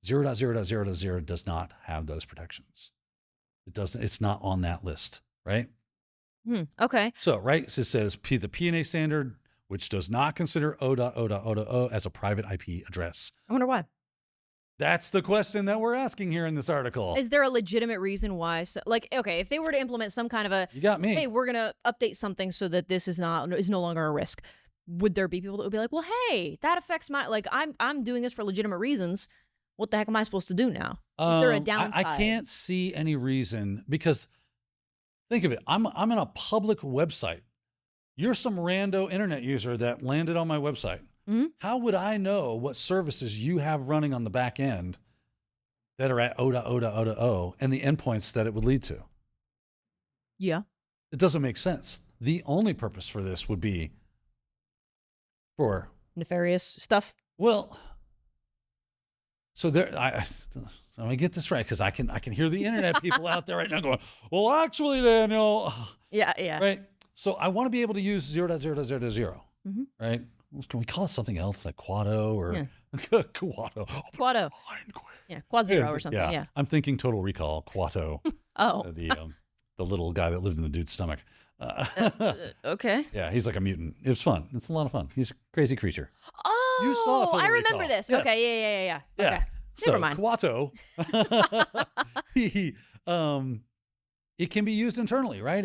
0.0.0.0 does not have those protections. It doesn't. It's not on that list, right? Okay. So, right, it says the PNA standard, which does not consider 0.0.0.0 as a private IP address. I wonder why. That's the question that we're asking here in this article. Is there a legitimate reason why? So, like, okay, if they were to implement some kind of a, you got me. Hey, we're gonna update something so that this is no longer a risk. Would there be people that would be like, well, hey, that affects my, like, I'm doing this for legitimate reasons. What the heck am I supposed to do now? Is there a downside? I can't see any reason, because think of it. I'm on a public website. You're some rando internet user that landed on my website. Mm-hmm. How would I know what services you have running on the back end that are at 0.0.0.0 and the endpoints that it would lead to? Yeah. It doesn't make sense. The only purpose for this would be for Nefarious stuff. well. So there, let me get this right because I can hear the internet people out there right now going, well, actually, Daniel. Yeah. Right. So I want to be able to use 0.0.0.0, right? Can we call it something else like Quado or Quado? Quado. Yeah, Quad Zero or something. Yeah. I'm thinking Total Recall, Quato. Oh. The little guy that lived in the dude's stomach. Okay. Yeah, he's like a mutant. It was fun. It's a lot of fun. He's a crazy creature. Oh, You saw Total I remember Recall. this. Yes. Okay, yeah. Okay. So Never mind. Quato, it can be used internally, right?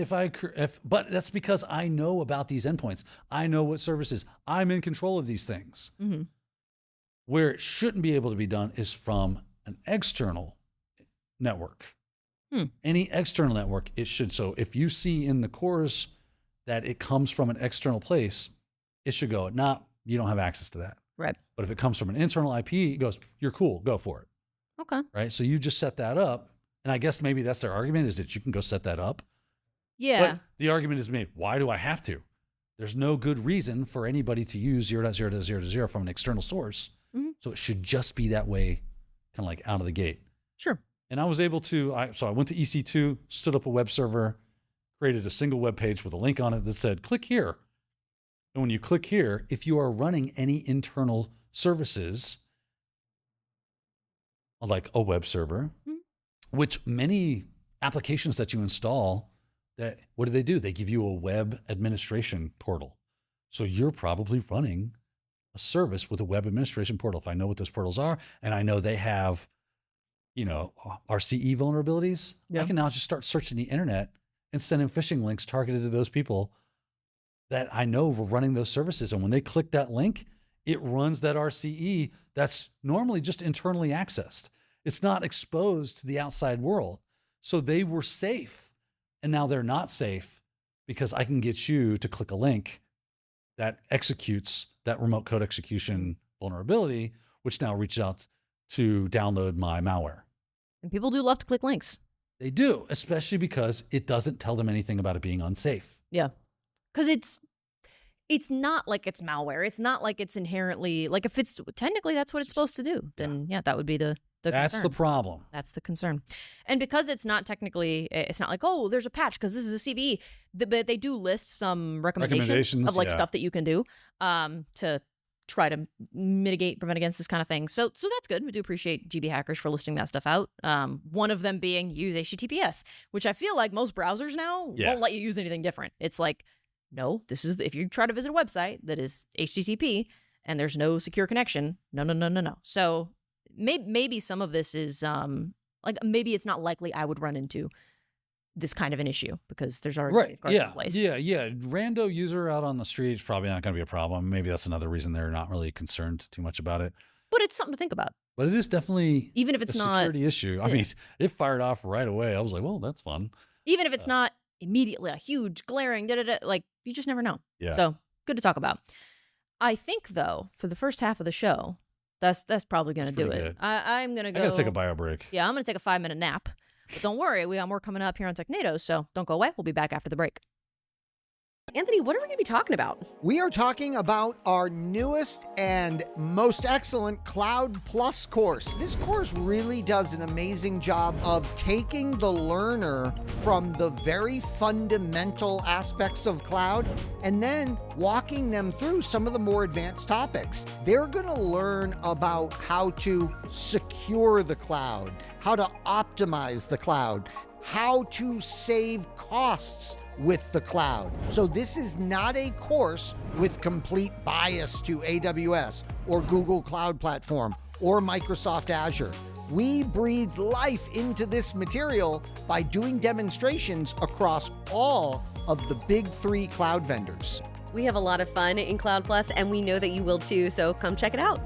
But that's because I know about these endpoints. I know what services. I'm in control of these things. Mm-hmm. Where it shouldn't be able to be done is from an external network. Any external network, it should. So if you see in the cores that it comes from an external place, it should go, nah, you don't have access to that. Right. But if it comes from an internal IP, it goes, you're cool, go for it. Okay. Right. So you just set that up. And I guess maybe that's their argument, is that you can go set that up. Yeah. But the argument is made, why do I have to? There's no good reason for anybody to use 0.0.0.0 from an external source. So it should just be that way, kind of like out of the gate. Sure. And I was able to, so I went to EC2, stood up a web server, created a single web page with a link on it that said, click here. And when you click here, if you are running any internal services, like a web server, which many applications that you install, what do? They give you a web administration portal. So you're probably running a service with a web administration portal. If I know what those portals are, and I know they have, RCE vulnerabilities, I can now just start searching the internet and sending phishing links targeted to those people that I know were running those services. And when they click that link, it runs that RCE that's normally just internally accessed. It's not exposed to the outside world. So they were safe. And now they're not safe because I can get you to click a link that executes that remote code execution vulnerability, which now reaches out to download my malware. And people do love to click links. They do, especially because it doesn't tell them anything about it being unsafe. Yeah. Because it's not like it's malware. It's not like it's inherently, like if it's technically that's what it's supposed to do, then that would be the That's concern. the problem. That's the concern. And because it's not technically, it's not like, oh, there's a patch because this is a CVE, but they do list some recommendations of like stuff that you can do to try to mitigate, prevent against this kind of thing. So that's good. We do appreciate GB hackers for listing that stuff out. One of them being use HTTPS, which I feel like most browsers now won't let you use anything different. It's like, no, this is, if you try to visit a website that is HTTP and there's no secure connection, no. So maybe some of this is like, maybe it's not likely I would run into this kind of an issue because there's already safeguards in place. Yeah. Rando user out on the street is probably not going to be a problem. Maybe that's another reason they're not really concerned too much about it. But it's something to think about. But it is definitely even if it's a not security issue. I mean, it fired off right away. I was like, well, that's fun. Even if it's not immediately a huge glaring like you just never know. Yeah. So good to talk about. I think though, for the first half of the show, that's probably going to do it. Good. I'm going to go. I got to take a bio break. Yeah, I'm going to take a 5-minute nap. But don't worry, we got more coming up here on Technado, so don't go away. We'll be back after the break. Anthony, what are we going to be talking about? We are talking about our newest and most excellent Cloud Plus course. This course really does an amazing job of taking the learner from the very fundamental aspects of cloud and then walking them through some of the more advanced topics. They're going to learn about how to secure the cloud, how to optimize the cloud, how to save costs with the cloud. So this is not a course with complete bias to AWS or Google Cloud Platform or Microsoft Azure. We breathed life into this material by doing demonstrations across all of the big 3 cloud vendors. We have a lot of fun in Cloud Plus, and we know that you will too, so come check it out.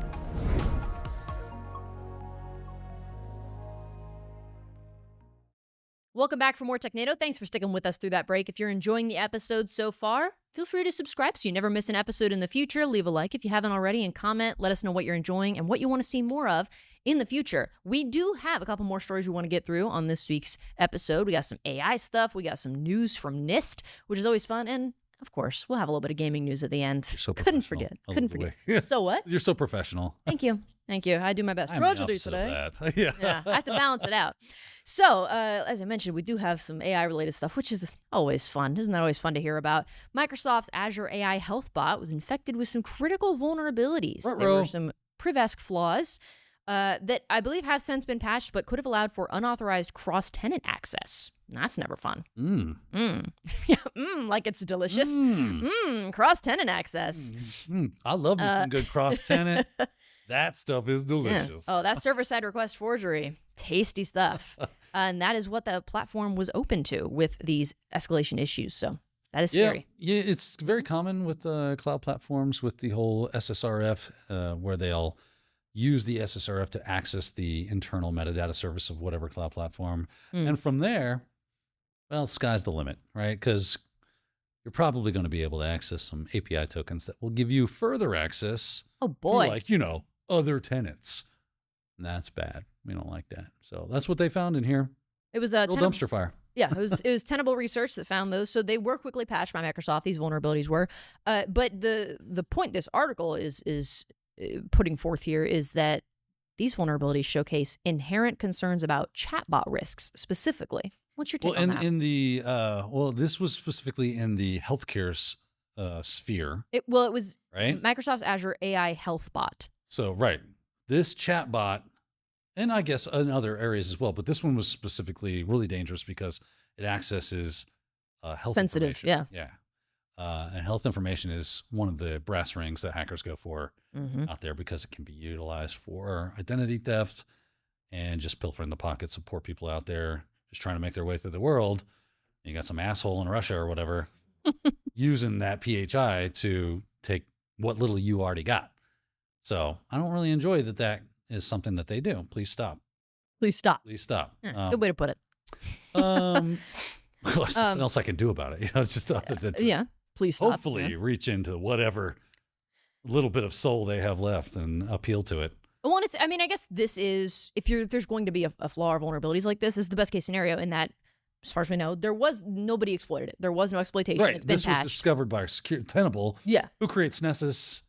Welcome back for more Technado. Thanks for sticking with us through that break. If you're enjoying the episode so far, feel free to subscribe so you never miss an episode in the future. Leave a like if you haven't already and comment. Let us know what you're enjoying and what you want to see more of in the future. We do have a couple more stories we want to get through on this week's episode. We got some AI stuff. We got some news from NIST, which is always fun. And of course, we'll have a little bit of gaming news at the end. So Couldn't forget. So what? You're so professional. Thank you. Thank you. I do my best. I'm Tragedy the opposite today. of that. Yeah. Yeah, I have to balance it out. So, as I mentioned, we do have some AI-related stuff, which is always fun. Isn't that always fun to hear about? Microsoft's Azure AI Health Bot was infected with some critical vulnerabilities. There were some priv-esque flaws that I believe have since been patched, but could have allowed for unauthorized cross-tenant access. That's never fun. Yeah, like it's delicious. Cross-tenant access. I love me some good cross-tenant. That stuff is delicious. Yeah. Oh, that's server-side request forgery. Tasty stuff. And that is what the platform was open to with these escalation issues. So that is scary. Yeah, it's very common with cloud platforms with the whole SSRF, where they'll use the SSRF to access the internal metadata service of whatever cloud platform. And from there, well, sky's the limit, right? Because you're probably going to be able to access some API tokens that will give you further access. Oh, boy. To, like, other tenants. And that's bad. We don't like that. So that's what they found in here. It was a dumpster fire. Yeah, it was Tenable Research that found those. So they were quickly patched by Microsoft. These vulnerabilities were. But the point this article is putting forth here is that these vulnerabilities showcase inherent concerns about chatbot risks specifically. What's your take on that? In the this was specifically in the healthcare sphere. It was right? Microsoft's Azure AI Health Bot. So this chatbot, and I guess in other areas as well, but this one was specifically really dangerous because it accesses health sensitive information. Yeah. And health information is one of the brass rings that hackers go for out there because it can be utilized for identity theft and just pilfering the pockets of poor people out there just trying to make their way through the world. You got some asshole in Russia or whatever using that PHI to take what little you already got. So I don't really enjoy that is something that they do. Please stop. Please stop. Please stop. Yeah, good way to put it. There's nothing else I can do about it. It's just yeah. Please stop. Hopefully reach into whatever little bit of soul they have left and appeal to it. Well, I guess this is, if there's going to be a flaw or vulnerabilities like this is the best case scenario in that, as far as we know, nobody exploited it. There was no exploitation. Right. It's been patched. Was discovered by Tenable. Yeah. Who creates Nessus,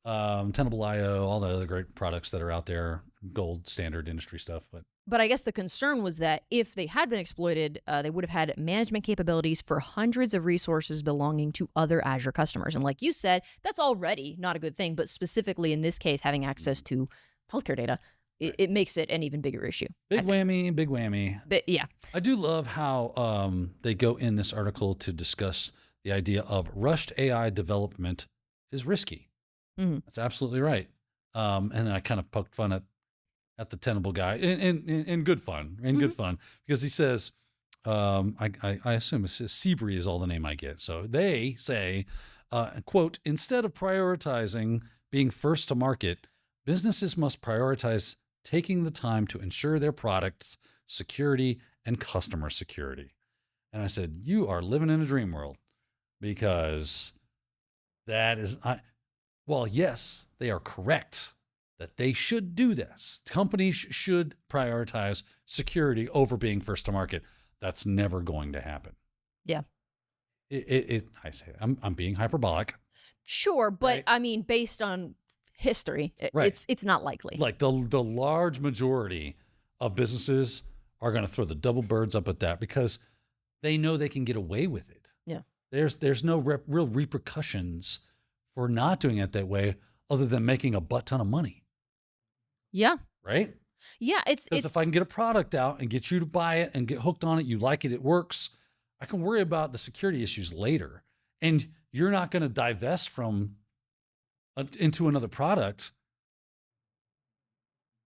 Tenable IO, all the other great products that are out there, gold standard industry stuff. But I guess the concern was that if they had been exploited, they would have had management capabilities for hundreds of resources belonging to other Azure customers. And like you said, that's already not a good thing. But specifically in this case, having access to healthcare data, it makes it an even bigger issue. Big whammy. But yeah. I do love how they go in this article to discuss the idea of rushed AI development is risky. That's absolutely right. And then I kind of poked fun at the Tenable guy in good fun, good fun, because he says, I assume it's Seabury is all the name I get. So they say, quote, instead of prioritizing being first to market, businesses must prioritize taking the time to ensure their products' security and customer security. And I said, you are living in a dream world, because that is, well, yes, they are correct that they should do this. Companies should prioritize security over being first to market. That's never going to happen. Yeah. I say I'm being hyperbolic. Sure, but right? I mean, based on history, it's not likely. Like the large majority of businesses are going to throw the double birds up at that because they know they can get away with it. Yeah. There's no real repercussions for not doing it that way other than making a butt ton of money. Yeah. Right? Yeah, it's if I can get a product out and get you to buy it and get hooked on it, you like it, it works, I can worry about the security issues later. And you're not going to divest from into another product.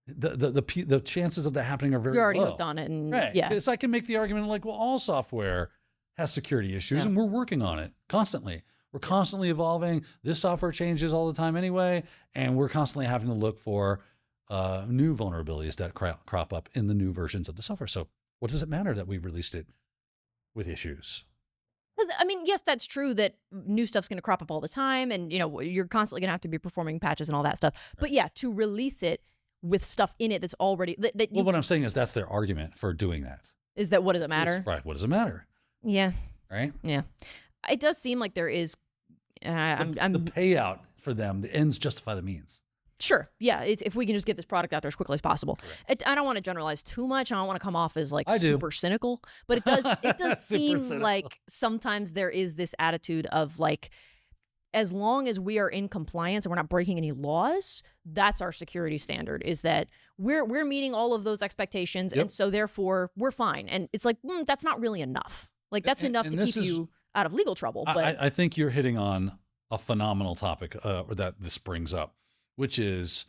The chances of that happening are very low. You're already hooked on it, and right. Yeah. Because I can make the argument like, well, all software has security issues, and we're working on it constantly. We're constantly evolving. This software changes all the time anyway, and we're constantly having to look for new vulnerabilities that crop up in the new versions of the software. So what does it matter that we released it with issues? Because, I mean, yes, that's true that new stuff's going to crop up all the time. And, you know, you're constantly going to have to be performing patches and all that stuff. But yeah, to release it with stuff in it that's already... Well, what I'm saying is that's their argument for doing that. Is that what does it matter? Right. What does it matter? Yeah. Right? Yeah. It does seem like there is... The payout for them, the ends justify the means. Sure. Yeah. If we can just get this product out there as quickly as possible. I don't want to generalize too much. I don't want to come off as like super cynical, but it does seem like sometimes there is this attitude of like, as long as we are in compliance and we're not breaking any laws, that's our security standard, is that we're meeting all of those expectations. And so therefore we're fine. And it's like, that's not really enough. Like that's enough to keep you out of legal trouble. But I think you're hitting on a phenomenal topic that this brings up, which is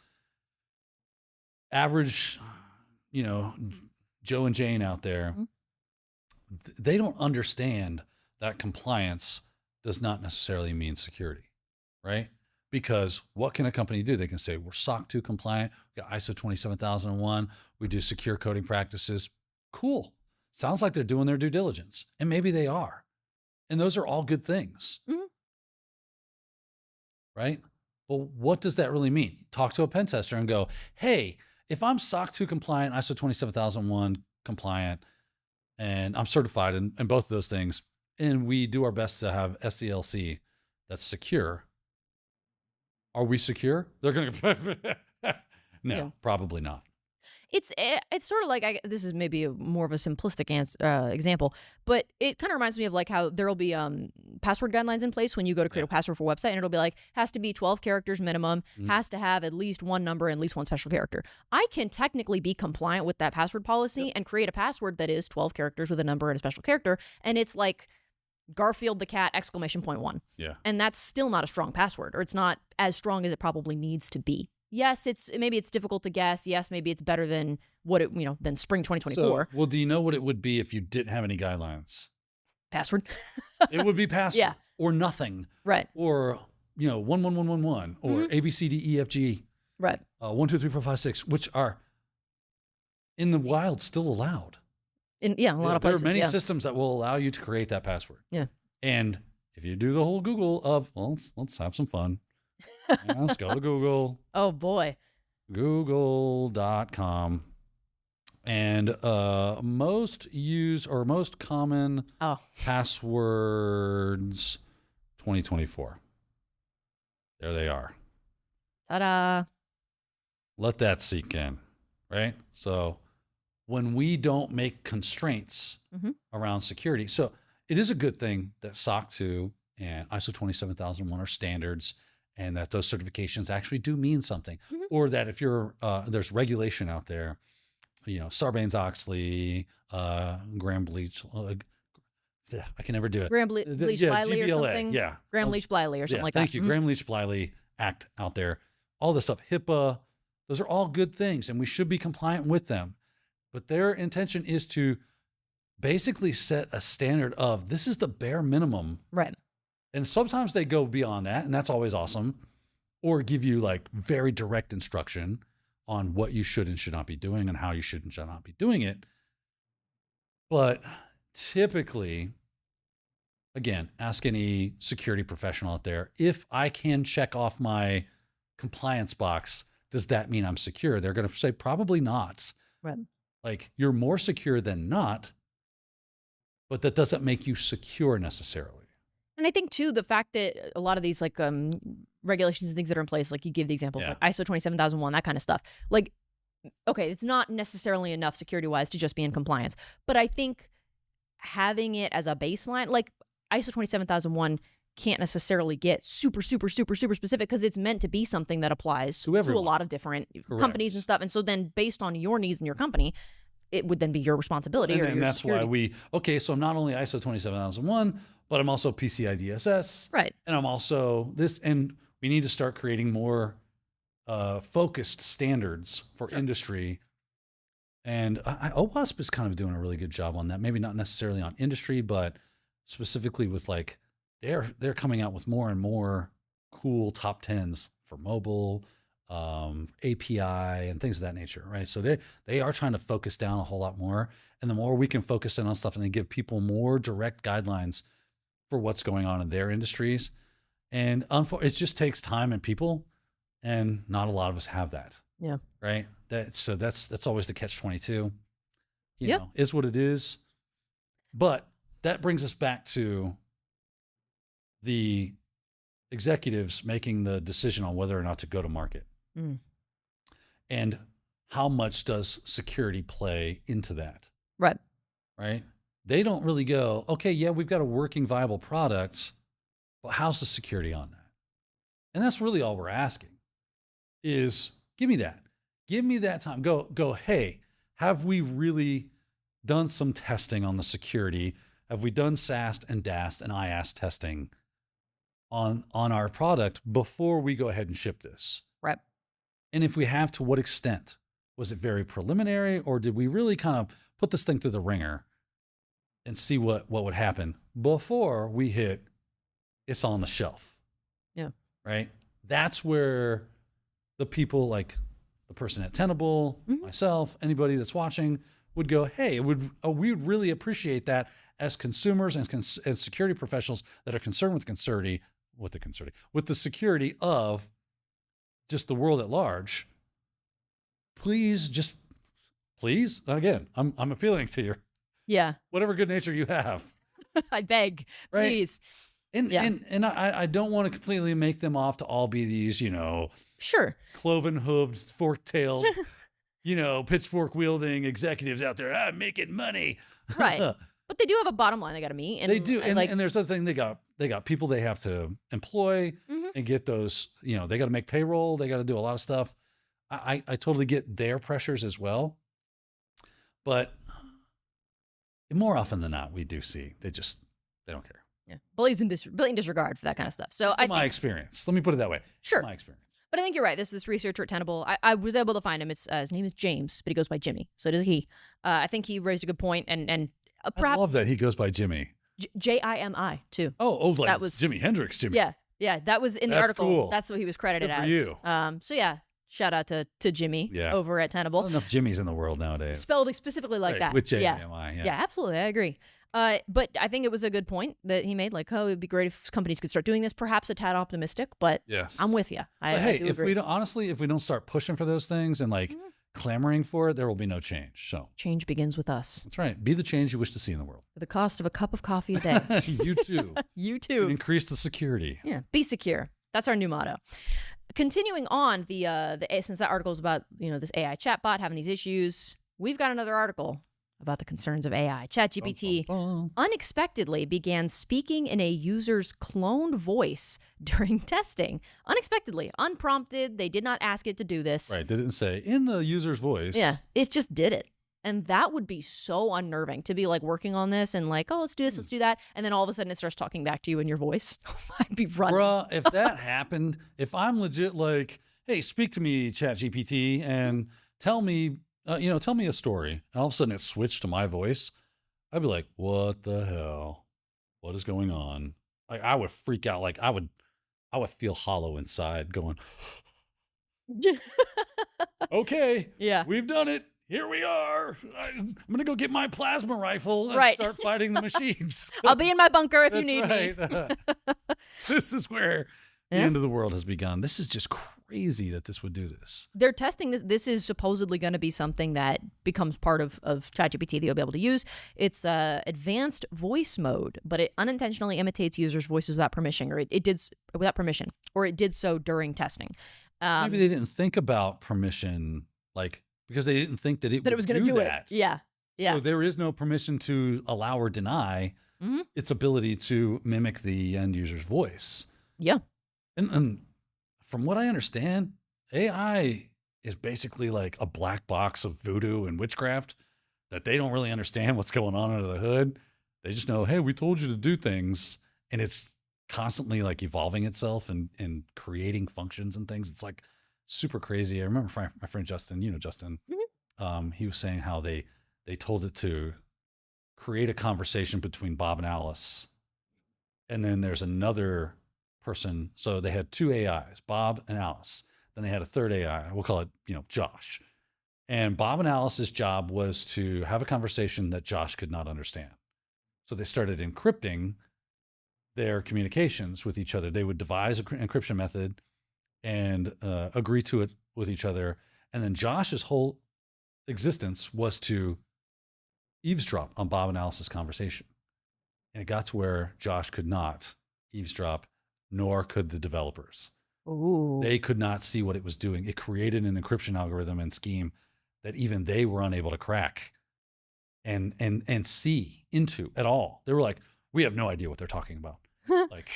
average, you know, Joe and Jane out there. They don't understand that compliance does not necessarily mean security, right? Because what can a company do? They can say, we're SOC 2 compliant, we got ISO 27001, we do secure coding practices. Cool. Sounds like they're doing their due diligence. And maybe they are. And those are all good things. Right? Well, what does that really mean? Talk to a pen tester and go, hey, if I'm SOC 2 compliant, ISO 27001 compliant, and I'm certified in both of those things, and we do our best to have SDLC that's secure, are we secure? They're going to... No, probably not. It's sort of like, this is maybe more of a simplistic example, but it kind of reminds me of like how there'll be password guidelines in place when you go to create a password for a website, and it'll be like, has to be 12 characters minimum, has to have at least one number and at least one special character. I can technically be compliant with that password policy and create a password that is 12 characters with a number and a special character, and it's like Garfield the cat ! !1. Yeah. And that's still not a strong password, or it's not as strong as it probably needs to be. Yes, maybe it's difficult to guess. Yes, maybe it's better than than spring 2024. So, well, do you know what it would be if you didn't have any guidelines? Password. It would be password or nothing. Right. Or, 11111 or A, B, C, D, E, F, G. Right. 1, 2, 3, 4, 5, 6, which are in the wild still allowed. A lot of places. There are many systems that will allow you to create that password. Yeah. And if you do the whole Google of, well, let's have some fun. Let's go to Google. Oh boy. Google.com. And most common passwords 2024. There they are. Ta-da. Let that sink in, right? So when we don't make constraints around security, so it is a good thing that SOC 2 and ISO 27001 are standards, and that those certifications actually do mean something, or that if you're there's regulation out there, Sarbanes-Oxley, Graham-Leach, I can never do it. Graham-Leach-Bliley or something. Yeah, Graham-Leach-Bliley or something like that. Thank you, Graham-Leach-Bliley Act out there. All this stuff, HIPAA, those are all good things, and we should be compliant with them. But their intention is to basically set a standard of this is the bare minimum, right? And sometimes they go beyond that, and that's always awesome, or give you like very direct instruction on what you should and should not be doing and how you should and should not be doing it. But typically, again, ask any security professional out there, if I can check off my compliance box, does that mean I'm secure? They're going to say probably not. Right. Like, you're more secure than not, but that doesn't make you secure necessarily. And I think, too, the fact that a lot of these like regulations and things that are in place, like you give the examples, like ISO 27001, that kind of stuff. Like, okay, it's not necessarily enough security-wise to just be in compliance. But I think having it as a baseline, like ISO 27001 can't necessarily get super, super, super, super specific because it's meant to be something that applies to a lot of different companies and stuff. And so then based on your needs in your company, it would then be your responsibility. And that's security. Why so I'm not only ISO 27001, but I'm also PCI DSS. Right. And I'm also this, and we need to start creating more focused standards for industry. And OWASP is kind of doing a really good job on that. Maybe not necessarily on industry, but specifically with like, they're coming out with more and more cool top 10s for mobile, API and things of that nature, right? So they are trying to focus down a whole lot more. And the more we can focus in on stuff and then give people more direct guidelines for what's going on in their industries. And it just takes time and people, and not a lot of us have that. Yeah. Right. That's always the catch-22. You Yep. know, is what it is. But that brings us back to the executives making the decision on whether or not to go to market. Mm. And how much does security play into that? Right. Right. They don't really go, okay, yeah, we've got a working, viable product, but how's the security on that? And that's really all we're asking is give me that. Give me that time. Go, hey, have we really done some testing on the security? Have we done SAST and DAST and IAST testing on our product before we go ahead and ship this? Right. And if we have, to what extent? Was it very preliminary, or did we really kind of put this thing through the ringer and see what would happen before we hit it's on the shelf? Yeah. Right? That's where the people like the person at Tenable, myself, anybody that's watching would go, hey, we would really appreciate that as consumers and security professionals that are concerned with the security of just the world at large. Please, again, I'm appealing to your whatever good nature you have. I beg, right? please. And I don't want to completely make them off to all be these, Sure, cloven-hooved, fork-tailed, pitchfork wielding executives out there making money. Right. But they do have a bottom line they got to meet. And they do, and there's the thing, they got people they have to employ and get those. They got to make payroll. They got to do a lot of stuff. I totally get their pressures as well, but more often than not, we do see they don't care. Yeah, blatant disregard for that kind of stuff. So my experience. Let me put it that way. Sure, my experience. But I think you're right. This researcher at Tenable, I was able to find him. It's his name is James, but he goes by Jimmy. So it is he. I think he raised a good point, and perhaps I love that he goes by Jimmy. Jimi too. Oh, like that was Jimi Hendrix. Jimmy. Yeah, that was in the article. Cool. That's what he was credited Good for as. You. So yeah, shout out to Jimmy over at Tenable. Not enough Jimmys in the world nowadays. Spelled specifically like that. With Jimi. Yeah, absolutely. I agree. But I think it was a good point that he made. Like, it'd be great if companies could start doing this. Perhaps a tad optimistic, but yes, I'm with you. I do agree. If we don't start pushing for those things and clamoring for it, there will be no change. So change begins with us. That's right. Be the change you wish to see in the world. For the cost of a cup of coffee a day. You too. You too. And increase the security. Yeah. Be secure. That's our new motto. Continuing on, since that article is about this AI chatbot having these issues, we've got another article about the concerns of AI. ChatGPT unexpectedly began speaking in a user's cloned voice during testing. Unexpectedly, unprompted. They did not ask it to do this. Right. They didn't say in the user's voice. Yeah. It just did it. And that would be so unnerving to be working on this and let's do this, let's do that. And then all of a sudden it starts talking back to you in your voice. I'd be running. Bruh, if that happened, if I'm legit hey, speak to me, ChatGPT, and tell me a story, and all of a sudden it switched to my voice, I'd be like, what the hell? What is going on? I would freak out. I would feel hollow inside going, okay, yeah, we've done it. Here we are. I'm going to go get my plasma rifle and start fighting the machines. I'll be in my bunker if you need me. This is where the end of the world has begun. This is just crazy that this would do this. They're testing this. This is supposedly going to be something that becomes part of ChatGPT that you'll be able to use. It's advanced voice mode, but it unintentionally imitates users' voices without permission, or it did so during testing. Maybe they didn't think about permission, because they didn't think that it was going to do that. Yeah. So there is no permission to allow or deny its ability to mimic the end user's voice. Yeah. And from what I understand, AI is basically like a black box of voodoo and witchcraft that they don't really understand what's going on under the hood. They just know, hey, we told you to do things, and it's constantly evolving itself and creating functions and things. It's super crazy. I remember my friend Justin, Justin, he was saying how they told it to create a conversation between Bob and Alice. And then there's another person. So they had two AIs, Bob and Alice. Then they had a third AI. We'll call it, Josh. And Bob and Alice's job was to have a conversation that Josh could not understand. So they started encrypting their communications with each other. They would devise an encryption method and agree to it with each other. And then Josh's whole existence was to eavesdrop on Bob and Alice's conversation. And it got to where Josh could not eavesdrop, nor could the developers. Ooh. They could not see what it was doing. It created an encryption algorithm and scheme that even they were unable to crack and see into at all. They were like, we have no idea what they're talking about. Like,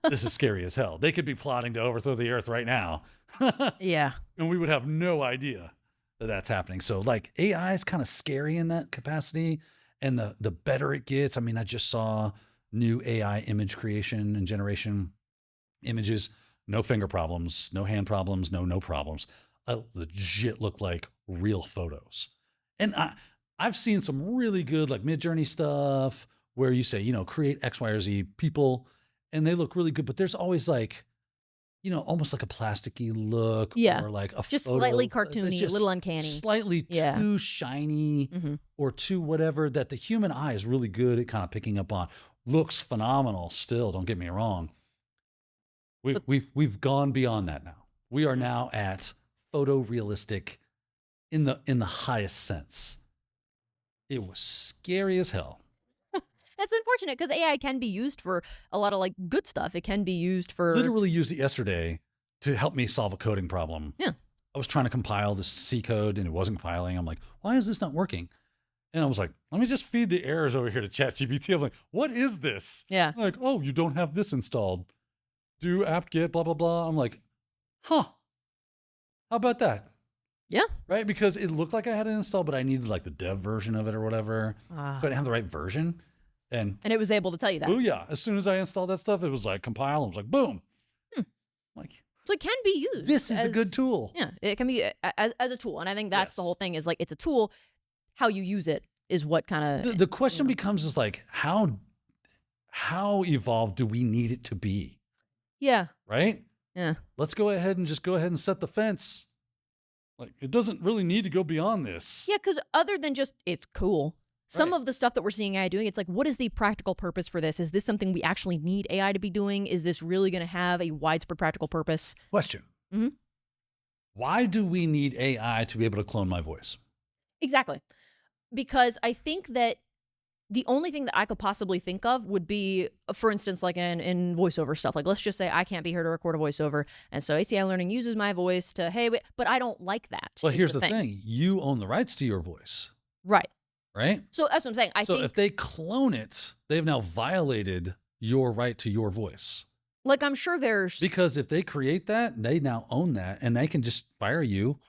this is scary as hell. They could be plotting to overthrow the earth right now. Yeah. And we would have no idea that that's happening. So like AI is kind of scary in that capacity. And the better it gets, I mean, I just saw new AI image creation and generation images, no finger problems, no hand problems, no problems. Legit look like real photos. And I've seen some really good like Mid-Journey stuff where you say, create X, Y, or Z people, and they look really good. But there's always like, almost like a plasticky look, or like a just photo. slightly cartoony, a little uncanny, slightly too shiny or too whatever that the human eye is really good at kind of picking up on. Looks phenomenal still, don't get me wrong. We've gone beyond that now. We are now at photorealistic in the highest sense. It was scary as hell. That's unfortunate because AI can be used for a lot of like good stuff. It can be used for Literally used it yesterday to help me solve a coding problem. Yeah. I was trying to compile this C code and it wasn't compiling. I'm like, why is this not working? And I was like, let me just feed the errors over here to ChatGPT. I'm like, what is this? Yeah. I'm like, oh, you don't have this installed. Do apt-get, blah, blah, blah. I'm like, huh. How about that? Yeah. Right? Because it looked like I had it installed, but I needed like the dev version of it or whatever. So I didn't have the right version. And it was able to tell you that. Booyah. As soon as I installed that stuff, it was like compile. I was like, boom. Like, so it can be used. This is a good tool. Yeah. It can be as a tool. And I think that's the whole thing is like, it's a tool. How you use it is what kind of. The question becomes is like, how evolved do we need it to be? Yeah. Right? Yeah. Let's go ahead and set the fence. Like, it doesn't really need to go beyond this. Yeah, because other than just, it's cool. Some of the stuff that we're seeing AI doing, it's like, what is the practical purpose for this? Is this something we actually need AI to be doing? Is this really going to have a widespread practical purpose? Question. Mm-hmm. Why do we need AI to be able to clone my voice? Exactly. Because I think that the only thing that I could possibly think of would be, for instance, like in voiceover stuff. Like, let's just say I can't be here to record a voiceover. And so ACI Learning uses my voice to, hey, wait, but I don't like that. Well, here's the thing. You own the rights to your voice. Right. Right? So that's what I'm saying. I think if they clone it, they've now violated your right to your voice. Like, I'm sure there's... Because if they create that, they now own that, and they can just fire you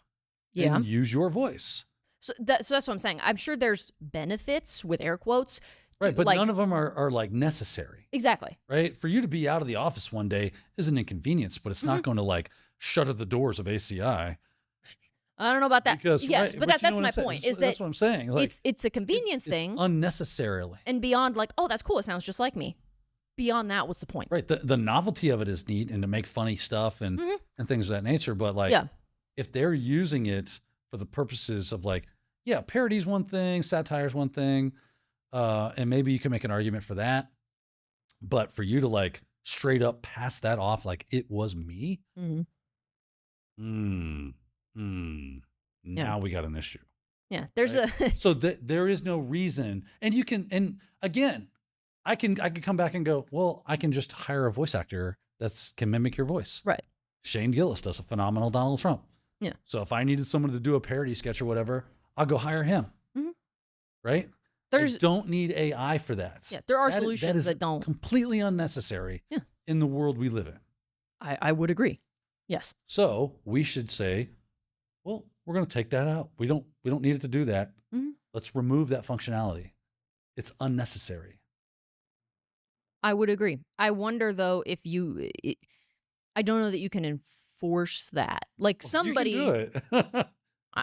and use your voice. So that's what I'm saying. I'm sure there's benefits with air quotes. Right, but none of them are like necessary. Exactly. Right? For you to be out of the office one day is an inconvenience, but it's not going to like shutter the doors of ACI. I don't know about that. Because, yes, but that's my point. Is that's what I'm saying. Like, it's a convenience thing. Unnecessarily. And beyond like, oh, that's cool. It sounds just like me. Beyond that, what's the point? Right. The novelty of it is neat and to make funny stuff and things of that nature. But like, if they're using it for the purposes of like, parody's one thing, satire's one thing, and maybe you can make an argument for that. But for you to like straight up pass that off like it was me, now we got an issue. Yeah, there's so there is no reason, and you can, and again, I can come back and go, well, I can just hire a voice actor that can mimic your voice. Right. Shane Gillis does a phenomenal Donald Trump. Yeah. So if I needed someone to do a parody sketch or whatever, I'll go hire him. Right. I don't need AI for that. Yeah, there are solutions that don't. Completely unnecessary in the world we live in. I would agree. Yes. So we should say, well, we're going to take that out. We don't need it to do that. Let's remove that functionality. It's unnecessary. I would agree. I wonder though if I don't know that you can enforce that. Like somebody. You can do it.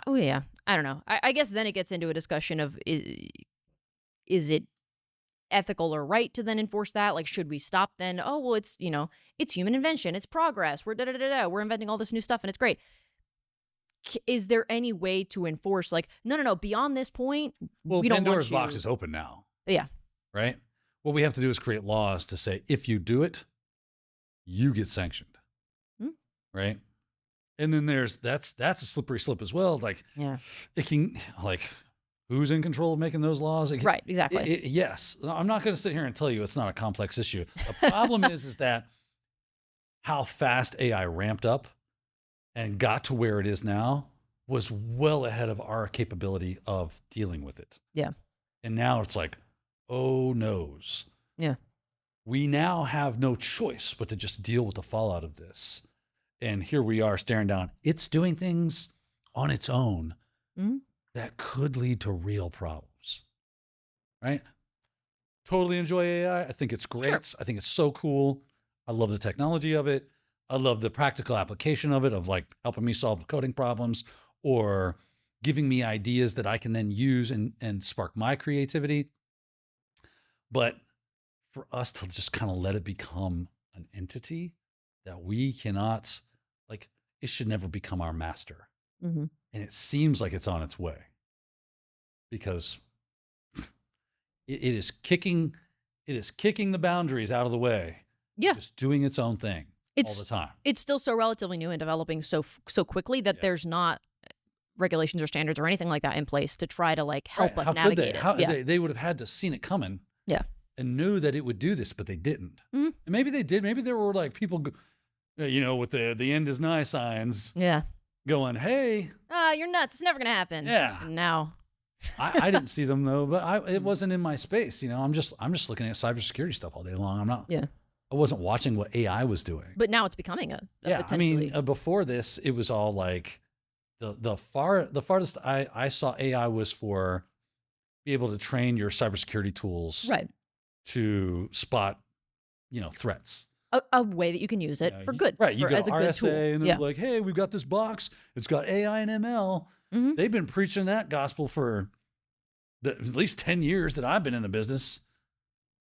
Oh yeah. I don't know. I guess then it gets into a discussion of is it ethical or right to then enforce that? Like, should we stop then? Oh, well, it's human invention. It's progress. We're we're inventing all this new stuff and it's great. Is there any way to enforce like, no, beyond this point, well, we don't Pandora's want you. box is open now. Yeah. Right. what we have to do is create laws to say, if you do it, you get sanctioned. Right. And then that's a slippery slope as well. Like, it can, like, who's in control of making those laws? Right. Exactly. Yes. I'm not going to sit here and tell you it's not a complex issue. The problem is that how fast AI ramped up and got to where it is now was well ahead of our capability of dealing with it. Yeah. And now it's like, oh noes. Yeah. We now have no choice but to just deal with the fallout of this. And here we are staring down. It's doing things on its own that could lead to real problems. Right? Totally enjoy AI. I think it's great. Sure. I think it's so cool. I love the technology of it. I love the practical application of it, of like helping me solve coding problems or giving me ideas that I can then use and spark my creativity. But for us to just kind of let it become an entity that we cannot, like, it should never become our master. And it seems like it's on its way because it is kicking the boundaries out of the way. Yeah. Just doing its own thing all the time. It's still so relatively new and developing so quickly that there's not regulations or standards or anything like that in place to try to like help us navigate it. They would have had to seen it coming. Yeah. And knew that it would do this, but they didn't. And maybe they did. Maybe there were like people, with the end is nigh signs. Yeah. Going, hey. You're nuts. It's never going to happen. Yeah. And now. I didn't see them though, but it wasn't in my space. I'm just looking at cybersecurity stuff all day long. I'm not. Yeah. I wasn't watching what AI was doing. But now it's becoming a potentially. I mean, before this, it was all like the farthest I saw AI was for be able to train your cybersecurity tools to spot, threats. A way that you can use it for good. Right. You got as a RSA, good tool. and they're like, hey, we've got this box. It's got AI and ML. They've been preaching that gospel for at least 10 years that I've been in the business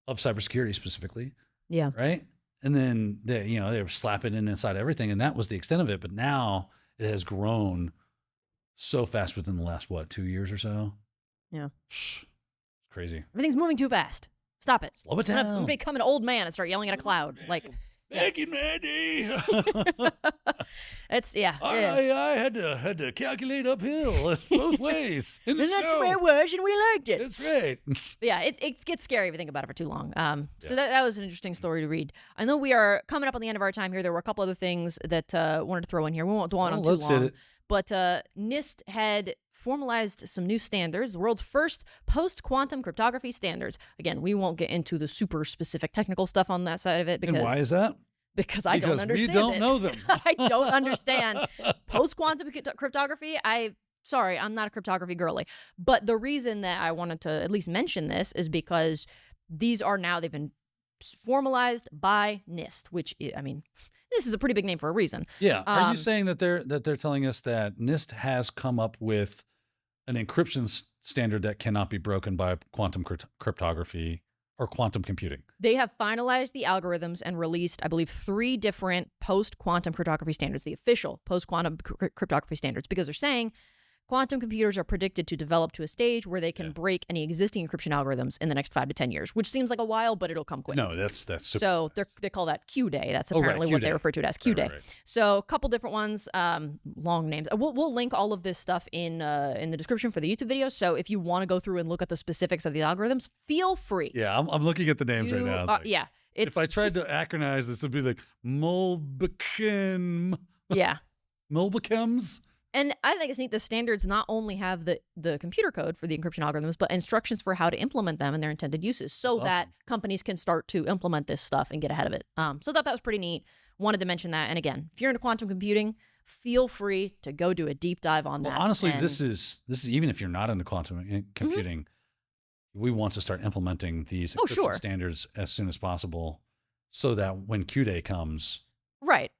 of cybersecurity specifically. Yeah. Right. And then they were slapping it inside everything. And that was the extent of it. But now it has grown so fast within the last, 2 years or so? Yeah. It's crazy. Everything's moving too fast. Stop it. Slow it down. I'm going to become an old man and start yelling at a cloud. Like, back in my day. It's, I had to calculate uphill both ways. In the and that's snow. the way it was, and we liked it. That's right. But yeah, it gets scary if you think about it for too long. So that was an interesting story to read. I know we are coming up on the end of our time here. There were a couple other things that wanted to throw in here. We won't dwell on too long. But NIST had formalized some new standards, the world's first post-quantum cryptography standards. Again, we won't get into the super specific technical stuff on that side of it. Because, and why is that? Because I don't understand we don't know them. I don't understand post-quantum cryptography. Sorry, I'm not a cryptography girly. But the reason that I wanted to at least mention this is because they've been formalized by NIST, which, I mean, this is a pretty big name for a reason. Yeah. Are you saying that they're telling us that NIST has come up with an encryption standard that cannot be broken by quantum cryptography or quantum computing? They have finalized the algorithms and released, I believe, 3 different post-quantum cryptography standards, the official post-quantum cryptography standards, because they're saying quantum computers are predicted to develop to a stage where they can break any existing encryption algorithms in the next 5 to 10 years, which seems like a while, but it'll come quick. No, that's super so they call that Q-Day. That's apparently what they refer to it as, Q-Day. Right. So a couple different ones, long names. We'll link all of this stuff in the description for the YouTube video. So if you want to go through and look at the specifics of the algorithms, feel free. Yeah, I'm looking at the names right now. If I tried to acronize this, would be like Mulbechem. Yeah. Mulbechems. And I think it's neat the standards not only have the computer code for the encryption algorithms, but instructions for how to implement them in their intended uses so that companies can start to implement this stuff and get ahead of it. So that was pretty neat. Wanted to mention that. And again, if you're into quantum computing, feel free to go do a deep dive on that. Honestly, this is even if you're not into quantum computing, we want to start implementing these encryption standards as soon as possible so that when Q-Day comes, right,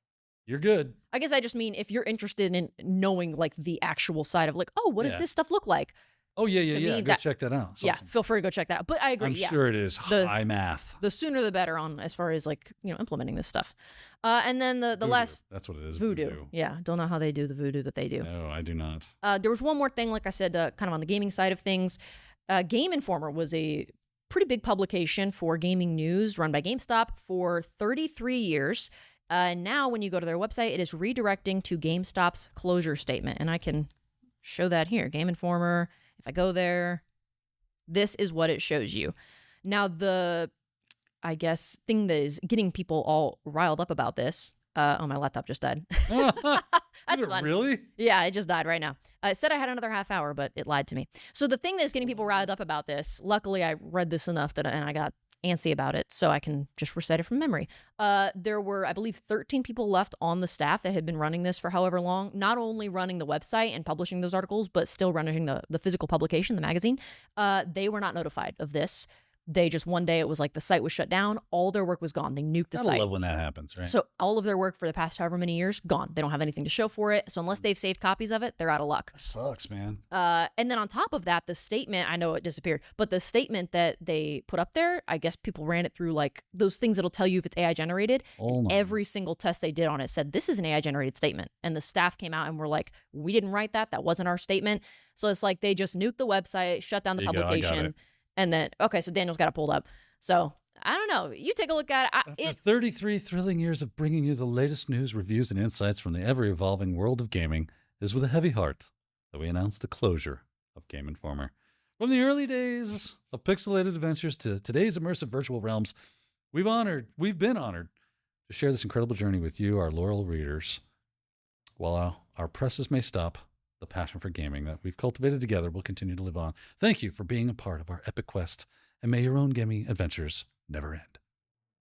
you're good. I guess I just mean if you're interested in knowing like the actual side of like, what does this stuff look like? Oh, yeah. Go check that out. Yeah, feel free to go check that out. But I agree. I'm sure it is high math. The sooner the better on as far as like, implementing this stuff. And then the last. That's what it is. Voodoo. Yeah. Don't know how they do the voodoo that they do. No, I do not. There was one more thing, like I said, kind of on the gaming side of things. Game Informer was a pretty big publication for gaming news run by GameStop for 33 years. Now, when you go to their website, it is redirecting to GameStop's closure statement. And I can show that here. Game Informer. If I go there, this is what it shows you. Now, the, I guess, thing that is getting people all riled up about this. Oh, my laptop just died. That's fun. Really? Yeah, it just died right now. It said I had another half hour, but it lied to me. So the thing that's getting people riled up about this, luckily I read this enough and I got antsy about it, so I can just recite it from memory. There were, I believe, 13 people left on the staff that had been running this for however long, not only running the website and publishing those articles, but still running the physical publication, the magazine. They were not notified of this. They just, one day it was like the site was shut down. All their work was gone. They nuked the I site. love when that happens, right? So all of their work for the past however many years, gone. They don't have anything to show for it. So unless they've saved copies of it, they're out of luck. That sucks, man. And then on top of that, the statement, I know it disappeared, but the statement that they put up there, I guess people ran it through like those things that'll tell you if it's AI generated. Oh, no. Every single test they did on it said, this is an AI generated statement. And the staff came out and were like, we didn't write that. That wasn't our statement. So it's like they just nuked the website, shut down the There you go, I got publication. it. And then, okay, so Daniel's got it pulled up. So I don't know. You take a look at it. After 33 thrilling years of bringing you the latest news, reviews, and insights from the ever-evolving world of gaming, it is with a heavy heart that we announce the closure of Game Informer. From the early days of pixelated adventures to today's immersive virtual realms, we've been honored to share this incredible journey with you, our loyal readers. While our presses may stop, the passion for gaming that we've cultivated together will continue to live on. Thank you for being a part of our epic quest, and may your own gaming adventures never end.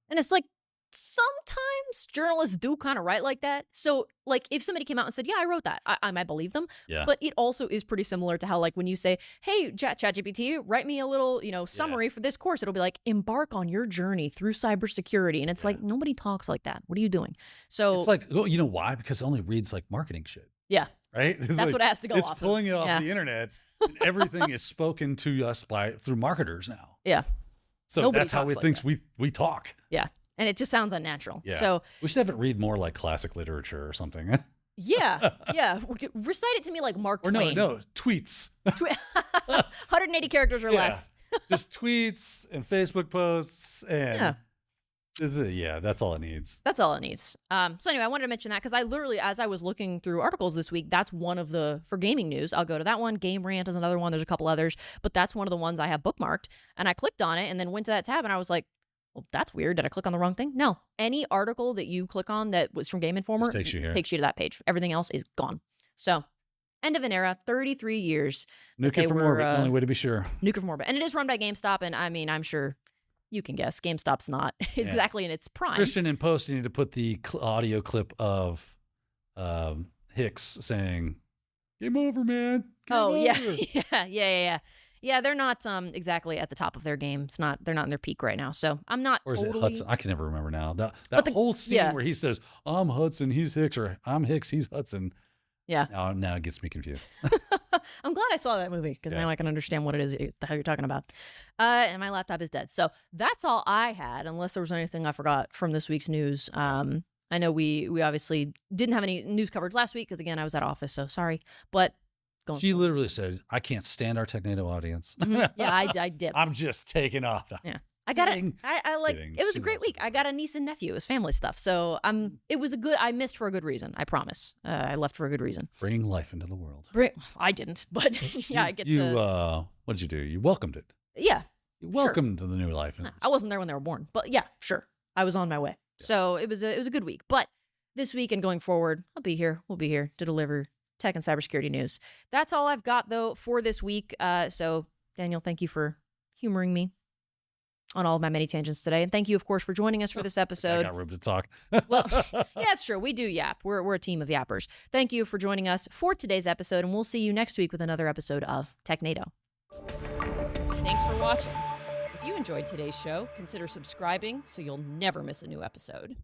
And it's like, sometimes journalists do kind of write like that. So, like, if somebody came out and said, yeah, I wrote that, I might believe them. Yeah. But it also is pretty similar to how, like, when you say, hey, ChatGPT, write me a little, summary for this course. It'll be like, embark on your journey through cybersecurity. And it's like, nobody talks like that. What are you doing? So It's like, well, you know why? Because it only reads like marketing shit. yeah, Right? It's that's like, what it has to go off It's pulling it off Yeah. the internet. And everything is spoken to us through marketers now. Yeah. So Nobody that's how talks it like thinks that. we talk. Yeah. And it just sounds unnatural. Yeah. So We should have it read more like classic literature or something. yeah. Recite it to me like Mark Or Twain. no, tweets. 180 characters or Yeah. less. Just tweets and Facebook posts and that's all it needs. That's all it needs. So anyway, I wanted to mention that because I literally, as I was looking through articles this week, that's one of for gaming news. I'll go to that one. Game Rant is another one. There's a couple others, but that's one of the ones I have bookmarked. And I clicked on it and then went to that tab and I was like, well, that's weird. Did I click on the wrong thing? No. Any article that you click on that was from Game Informer Just takes you here. takes you to that page. Everything else is gone. So end of an era, 33 years. Nuke they it from were, orbit. Only way to be sure. Nuke it from orbit. And it is run by GameStop. And I mean, I'm sure you can guess GameStop's not exactly in its prime. Christian, in post, you need to put the audio clip of Hicks saying, "Game over, man." Game over. Yeah. Yeah, they're not exactly at the top of their game. They're not in their peak right now. So I'm not Or is totally... it Hudson? I can never remember now. That whole scene where he says, "I'm Hudson, he's Hicks," or "I'm Hicks, he's Hudson." Yeah. Now it gets me confused. I'm glad I saw that movie because now I can understand what it is the hell you're talking about. And my laptop is dead. So that's all I had, unless there was anything I forgot from this week's news. I know we obviously didn't have any news coverage last week because, again, I was at office, so sorry. But She literally said, "I can't stand our Technado audience." Yeah, I dipped. I'm just taking off. Yeah. I got it. Kidding. I like Kidding. it was She a great loves week. I got a niece and nephew. It was family stuff. So it was I missed for a good reason. I promise. I left for a good reason. Bringing life into the world. I didn't, but yeah, I get to. What did you do? You welcomed it. Yeah. You welcomed the new life. I wasn't there when they were born, but yeah, sure. I was on my way. Yeah. So it was a good week. But this week and going forward, I'll be here. We'll be here to deliver tech and cybersecurity news. That's all I've got though for this week. So Daniel, thank you for humoring me on all of my many tangents today. And thank you, of course, for joining us for this episode. I got room to talk. Well, yeah, it's true. We do yap. We're a team of yappers. Thank you for joining us for today's episode, and we'll see you next week with another episode of Technado. Thanks for watching. If you enjoyed today's show, consider subscribing so you'll never miss a new episode.